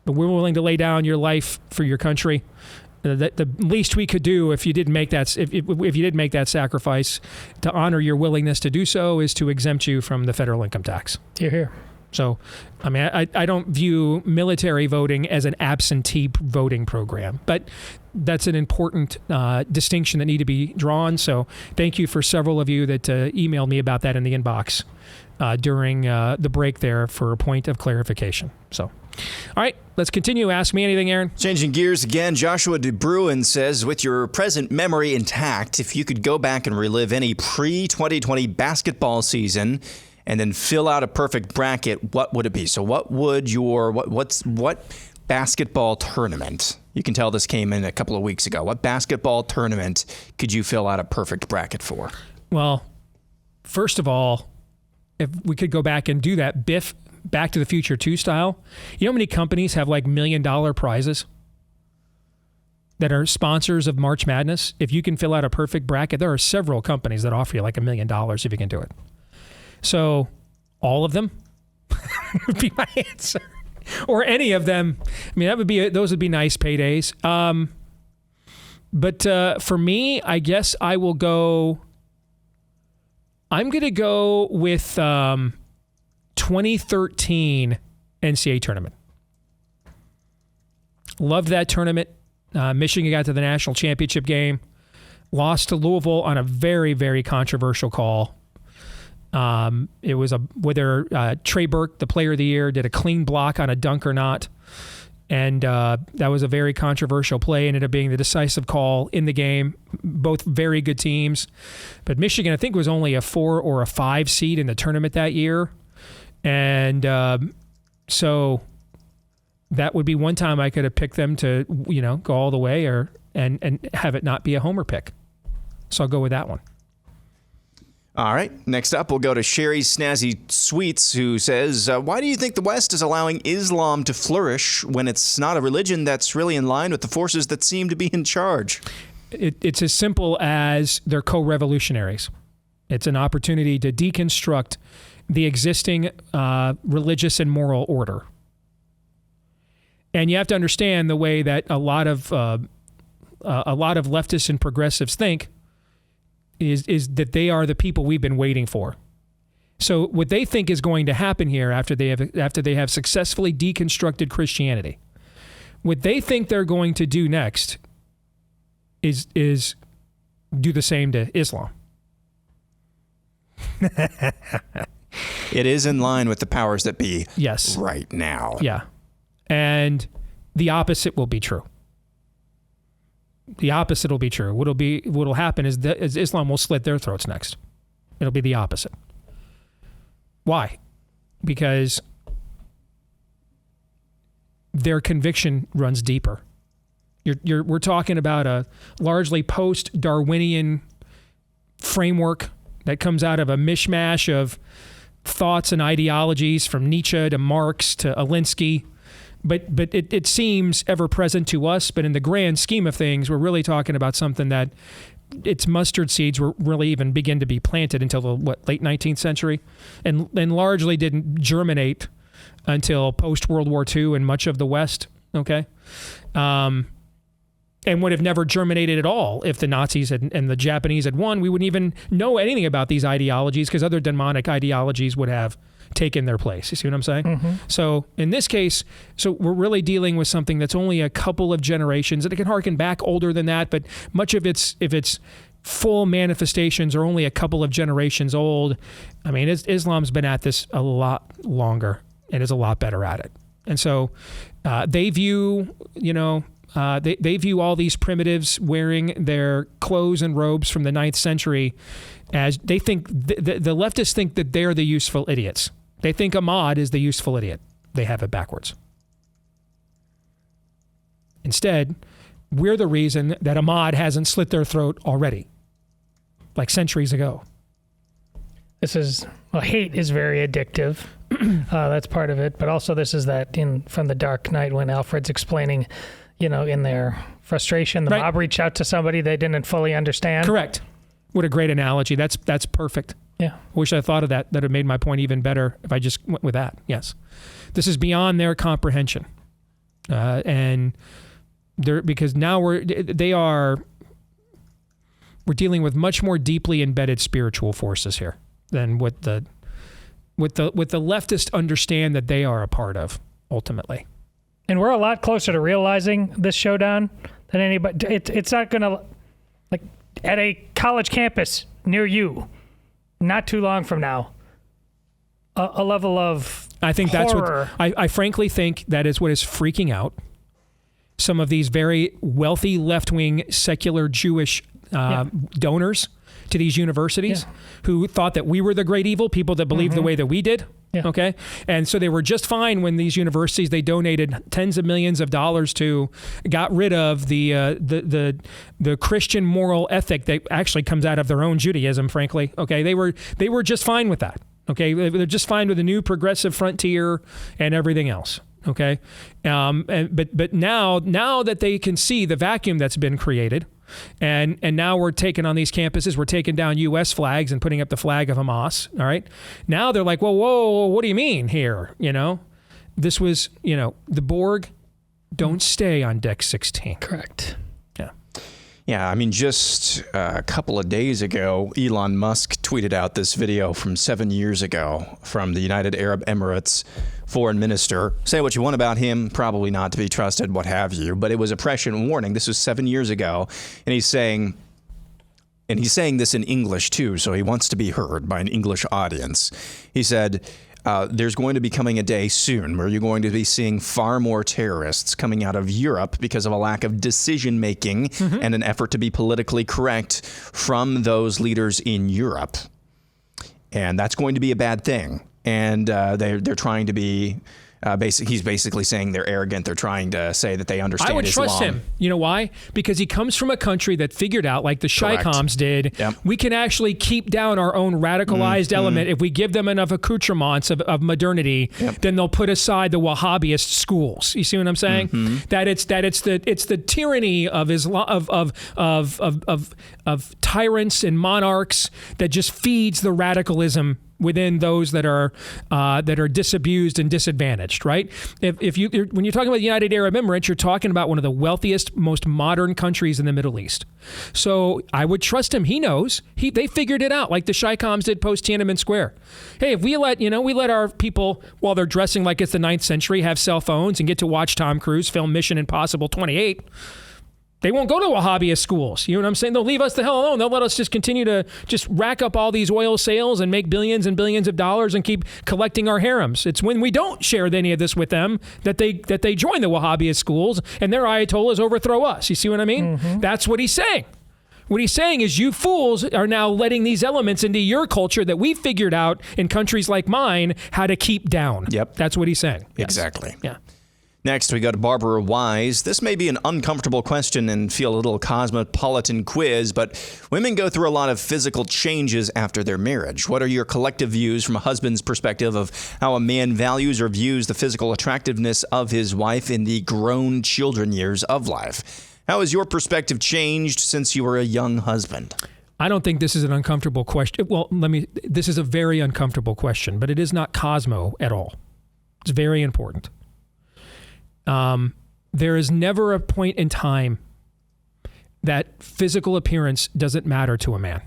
were willing to lay down your life for your country, the least we could do if you didn't make that if you didn't make that sacrifice to honor your willingness to do so is to exempt you from the federal income tax. You're here. So, I mean, I don't view military voting as an absentee voting program, but that's an important distinction that need to be drawn. So thank you for several of you that emailed me about that in the inbox during the break there for a point of clarification. So, all right, let's continue. Ask Me Anything, Aaron. Changing gears again, Joshua DeBruin says, with your present memory intact, if you could go back and relive any pre-2020 basketball season and then fill out a perfect bracket, what would it be? So what would what basketball tournament, you can tell this came in a couple of weeks ago, what basketball tournament could you fill out a perfect bracket for? Well, first of all, if we could go back and do that Biff Back to the Future 2 style, you know how many companies have like $1 million prizes that are sponsors of March Madness? If you can fill out a perfect bracket, there are several companies that offer you like $1 million if you can do it. So all of them would be my answer, or any of them. I mean, those would be nice paydays. But for me, I guess I'm going to go with 2013 NCAA tournament. Loved that tournament. Michigan got to the national championship game, lost to Louisville on a very, very controversial call. It was whether Trey Burke, the player of the year, did a clean block on a dunk or not. And that was a very controversial play. Ended up being the decisive call in the game. Both very good teams. But Michigan, I think, was only a 4 or a 5 seed in the tournament that year. And so that would be one time I could have picked them to, go all the way and have it not be a homer pick. So I'll go with that one. All right. Next up, we'll go to Sherry Snazzy Sweets, who says, why do you think the West is allowing Islam to flourish when it's not a religion that's really in line with the forces that seem to be in charge? It's as simple as they're co-revolutionaries. It's an opportunity to deconstruct the existing religious and moral order. And you have to understand the way that a lot of leftists and progressives think is that they are the people we've been waiting for. So what they think is going to happen here after they have successfully deconstructed Christianity, what they think they're going to do next is do the same to Islam. It is in line with the powers that be. Yes. Right now. Yeah. And the opposite will be true. The opposite will be true. What'll happen is Islam will slit their throats next. It'll be the opposite. Why? Because their conviction runs deeper. We're talking about a largely post-Darwinian framework that comes out of a mishmash of thoughts and ideologies from Nietzsche to Marx to Alinsky. But it seems ever present to us. But in the grand scheme of things, we're really talking about something that its mustard seeds were really even begin to be planted until the late 19th century, and largely didn't germinate until post World War II in much of the West. Okay, and would have never germinated at all if the Nazis and the Japanese had won. We wouldn't even know anything about these ideologies because other demonic ideologies would have taken their place. You see what I'm saying? Mm-hmm. So in this case, we're really dealing with something that's only a couple of generations, and it can harken back older than that, but much of its full manifestations are only a couple of generations old. I mean, Islam's been at this a lot longer and is a lot better at it. And so they view, they view all these primitives wearing their clothes and robes from the 9th century as they think, the leftists think that they're the useful idiots. They think Ahmad is the useful idiot. They have it backwards. Instead, we're the reason that Ahmad hasn't slit their throat already, like centuries ago. Hate is very addictive. That's part of it. But also this is that from the Dark Knight when Alfred's explaining, in their frustration, the mob reached out to somebody they didn't fully understand. Correct. What a great analogy. That's perfect. Yeah. Wish I thought of that. That would have made my point even better if I just went with that. Yes. This is beyond their comprehension. And because now we're dealing with much more deeply embedded spiritual forces here than what the leftists understand that they are a part of ultimately. And we're a lot closer to realizing this showdown than anybody. It's not going to, like, at a college campus near you, not too long from now, a level of I think horror. That's what I frankly think that is what is freaking out some of these very wealthy left-wing secular Jewish donors to these universities who thought that we were the great evil, people that believed the way that we did. Yeah. Okay. And so they were just fine when these universities they donated tens of millions of dollars to got rid of the Christian moral ethic that actually comes out of their own Judaism, frankly. Okay. They were just fine with that. Okay. They're just fine with the new progressive frontier and everything else. Okay. But now that they can see the vacuum that's been created, and now we're taking on these campuses, we're taking down U.S. flags and putting up the flag of Hamas. All right. Now they're like, whoa, what do you mean here? This was, the Borg don't stay on deck 16. Correct. Yeah. Yeah, I mean, just a couple of days ago, Elon Musk tweeted out this video from 7 years ago from the United Arab Emirates foreign minister. Say what you want about him, probably not to be trusted, what have you, but it was oppression warning. This was 7 years ago, and he's saying this in English too, so he wants to be heard by an English audience. He said, there's going to be coming a day soon where you're going to be seeing far more terrorists coming out of Europe because of a lack of decision making and an effort to be politically correct from those leaders in Europe. And that's going to be a bad thing. And they're trying to be he's basically saying they're arrogant. They're trying to say that they understand Islam. I would trust him. You know why? Because he comes from a country that figured out, like the Shaykhams did, we can actually keep down our own radicalized element if we give them enough accoutrements of modernity. Then they'll put aside the Wahhabist schools. You see what I'm saying? That it's the tyranny of Islam of tyrants and monarchs that just feeds the radicalism within those that are disabused and disadvantaged, right? When you're talking about the United Arab Emirates, you're talking about one of the wealthiest, most modern countries in the Middle East. So I would trust him. He knows. They figured it out, like the Shaykhams did post Tiananmen Square. Hey, if we let our people, while they're dressing like it's the 9th century, have cell phones and get to watch Tom Cruise film Mission Impossible 28. They won't go to Wahhabist schools. You know what I'm saying? They'll leave us the hell alone. They'll let us just continue to just rack up all these oil sales and make billions and billions of dollars and keep collecting our harems. It's when we don't share any of this with them that they join the Wahhabist schools and their ayatollahs overthrow us. You see what I mean? That's what he's saying. What he's saying is you fools are now letting these elements into your culture that we figured out in countries like mine how to keep down. Yep. That's what he's saying. Yes. Exactly. Yeah. Next, we go to Barbara Wise. This may be an uncomfortable question and feel a little cosmopolitan quiz, but women go through a lot of physical changes after their marriage. What are your collective views from a husband's perspective of how a man values or views the physical attractiveness of his wife in the grown children years of life? How has your perspective changed since you were a young husband? I don't think this is an uncomfortable question. Well, this is a very uncomfortable question, but it is not Cosmo at all. It's very important. There is never a point in time that physical appearance doesn't matter to a man.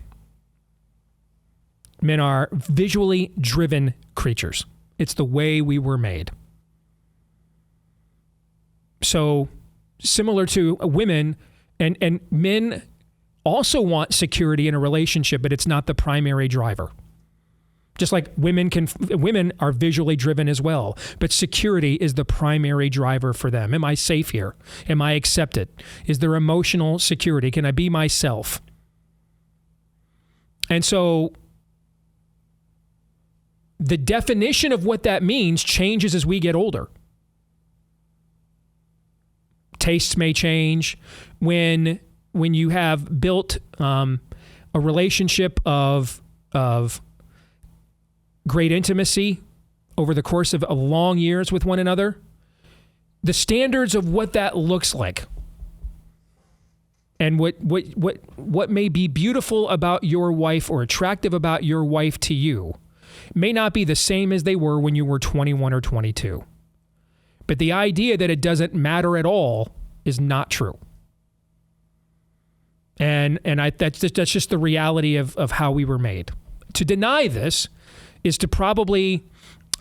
Men are visually driven creatures. It's the way we were made. So similar to women, and men also want security in a relationship, but it's not the primary driver. Just like women are visually driven as well, but security is the primary driver for them. Am I safe here? Am I accepted? Is there emotional security? Can I be myself? And so the definition of what that means changes as we get older. Tastes may change when you have built a relationship of great intimacy over the course of long years with one another. The standards of what that looks like and what may be beautiful about your wife or attractive about your wife to you may not be the same as they were when you were 21 or 22. But the idea that it doesn't matter at all is not true. And that's just the reality of how we were made. To deny this is to probably,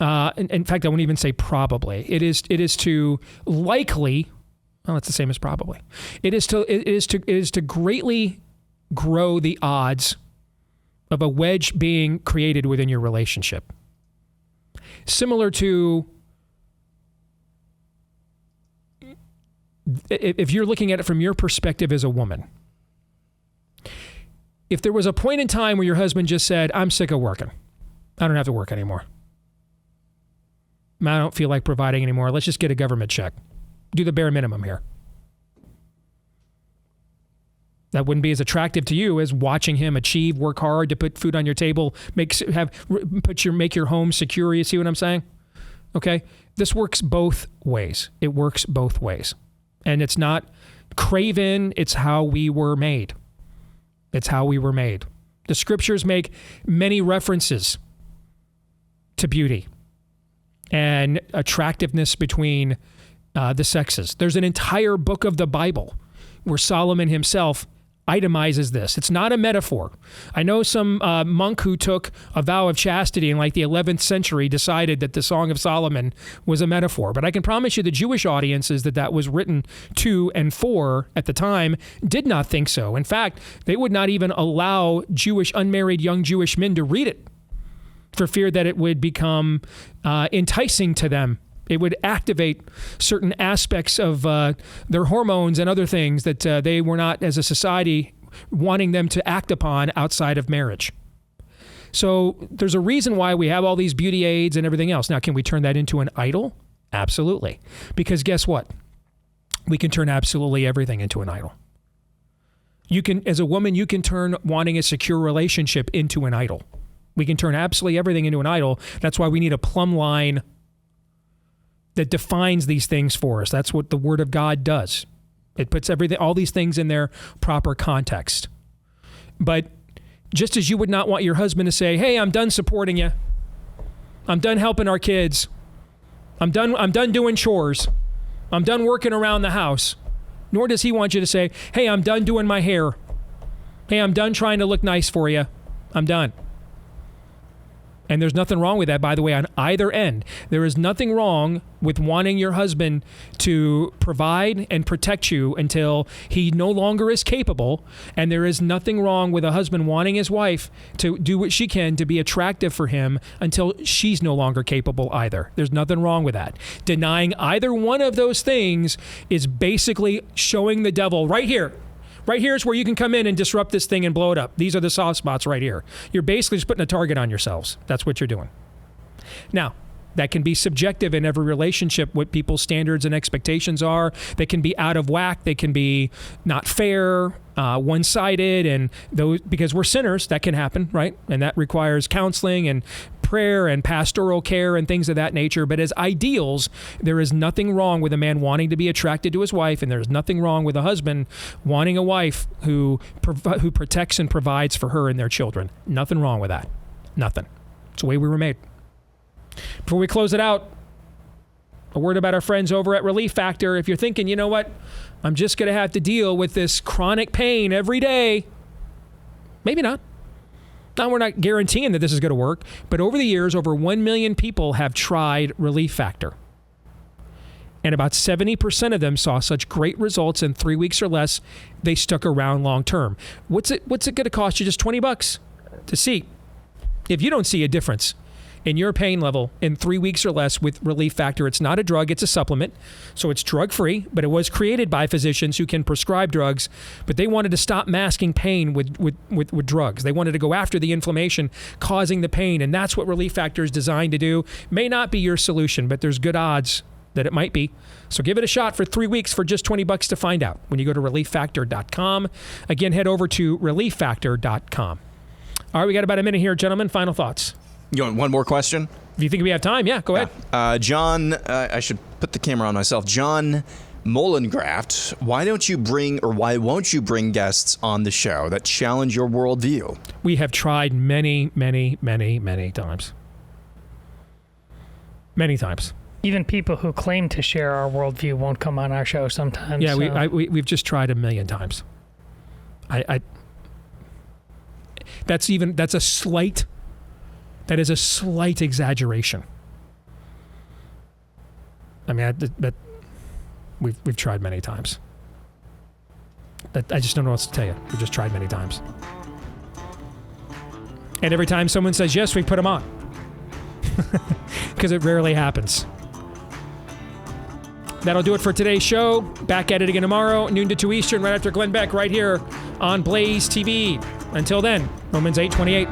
in fact, I won't even say probably. It is to likely, well, it's the same as probably. It is to greatly grow the odds of a wedge being created within your relationship. Similar to, if you're looking at it from your perspective as a woman, if there was a point in time where your husband just said, I'm sick of working. I don't have to work anymore. I don't feel like providing anymore. Let's just get a government check. Do the bare minimum here. That wouldn't be as attractive to you as watching him achieve, work hard to put food on your table, make your home secure. You see what I'm saying? Okay? This works both ways. It works both ways. And it's not craven, it's how we were made. It's how we were made. The scriptures make many references to beauty and attractiveness between the sexes. There's an entire book of the Bible where Solomon himself itemizes this. It's not a metaphor. I know some monk who took a vow of chastity in like the 11th century decided that the Song of Solomon was a metaphor. But I can promise you the Jewish audiences that was written to and for at the time did not think so. In fact, they would not even allow unmarried young Jewish men to read it for fear that it would become enticing to them. It would activate certain aspects of their hormones and other things that they were not, as a society, wanting them to act upon outside of marriage. So there's a reason why we have all these beauty aids and everything else. Now, can we turn that into an idol? Absolutely. Because guess what? We can turn absolutely everything into an idol. You can, as a woman, you can turn wanting a secure relationship into an idol. We can turn absolutely everything into an idol. That's why we need a plumb line that defines these things for us. That's what the Word of God does. It puts all these things in their proper context. But just as you would not want your husband to say, hey, I'm done supporting you. I'm done helping our kids. I'm done doing chores. I'm done working around the house. Nor does he want you to say, hey, I'm done doing my hair. Hey, I'm done trying to look nice for you. I'm done. And there's nothing wrong with that, by the way, on either end. There is nothing wrong with wanting your husband to provide and protect you until he no longer is capable. And there is nothing wrong with a husband wanting his wife to do what she can to be attractive for him until she's no longer capable either. There's nothing wrong with that. Denying either one of those things is basically showing the devil right here. Right here is where you can come in and disrupt this thing and blow it up. These are the soft spots right here. You're basically just putting a target on yourselves. That's what you're doing. Now, that can be subjective in every relationship, what people's standards and expectations are. They can be out of whack. They can be not fair, one-sided, and those, because we're sinners, that can happen, right? And that requires counseling and prayer and pastoral care and things of that nature. But as ideals, there is nothing wrong with a man wanting to be attracted to his wife, and there's nothing wrong with a husband wanting a wife who protects and provides for her and their children. Nothing wrong with that. Nothing. It's the way we were made. Before we close it out, A word about our friends over at Relief Factor. If you're thinking, you know what, I'm just going to have to deal with this chronic pain every day. Maybe not. Now, we're not guaranteeing that this is going to work, but over the years, over 1 million people have tried Relief Factor. And about 70% of them saw such great results in 3 weeks or less, they stuck around long term. What's it going to cost you? Just $20 to see if you don't see a difference in your pain level in 3 weeks or less with Relief Factor. It's not a drug, it's a supplement. So it's drug-free, but it was created by physicians who can prescribe drugs, but they wanted to stop masking pain with drugs. They wanted to go after the inflammation causing the pain, and that's what Relief Factor is designed to do. May not be your solution, but there's good odds that it might be. So give it a shot for 3 weeks for just $20 to find out when you go to relieffactor.com. Again, head over to relieffactor.com. All right, we got about a minute here, gentlemen. Final thoughts. You want one more question? If you think we have time, yeah, go ahead. John, I should put the camera on myself. John Mollengraft, why won't you bring guests on the show that challenge your worldview? We have tried many, many, many, many times. Many times. Even people who claim to share our worldview won't come on our show sometimes. Yeah, so. we've just tried a million times. That is a slight exaggeration. I mean, we've tried many times. I just don't know what else to tell you. We've just tried many times. And every time someone says yes, we put them on. Because it rarely happens. That'll do it for today's show. Back at it again tomorrow, noon to 2 Eastern, right after Glenn Beck, right here on Blaze TV. Until then, Romans 8:28.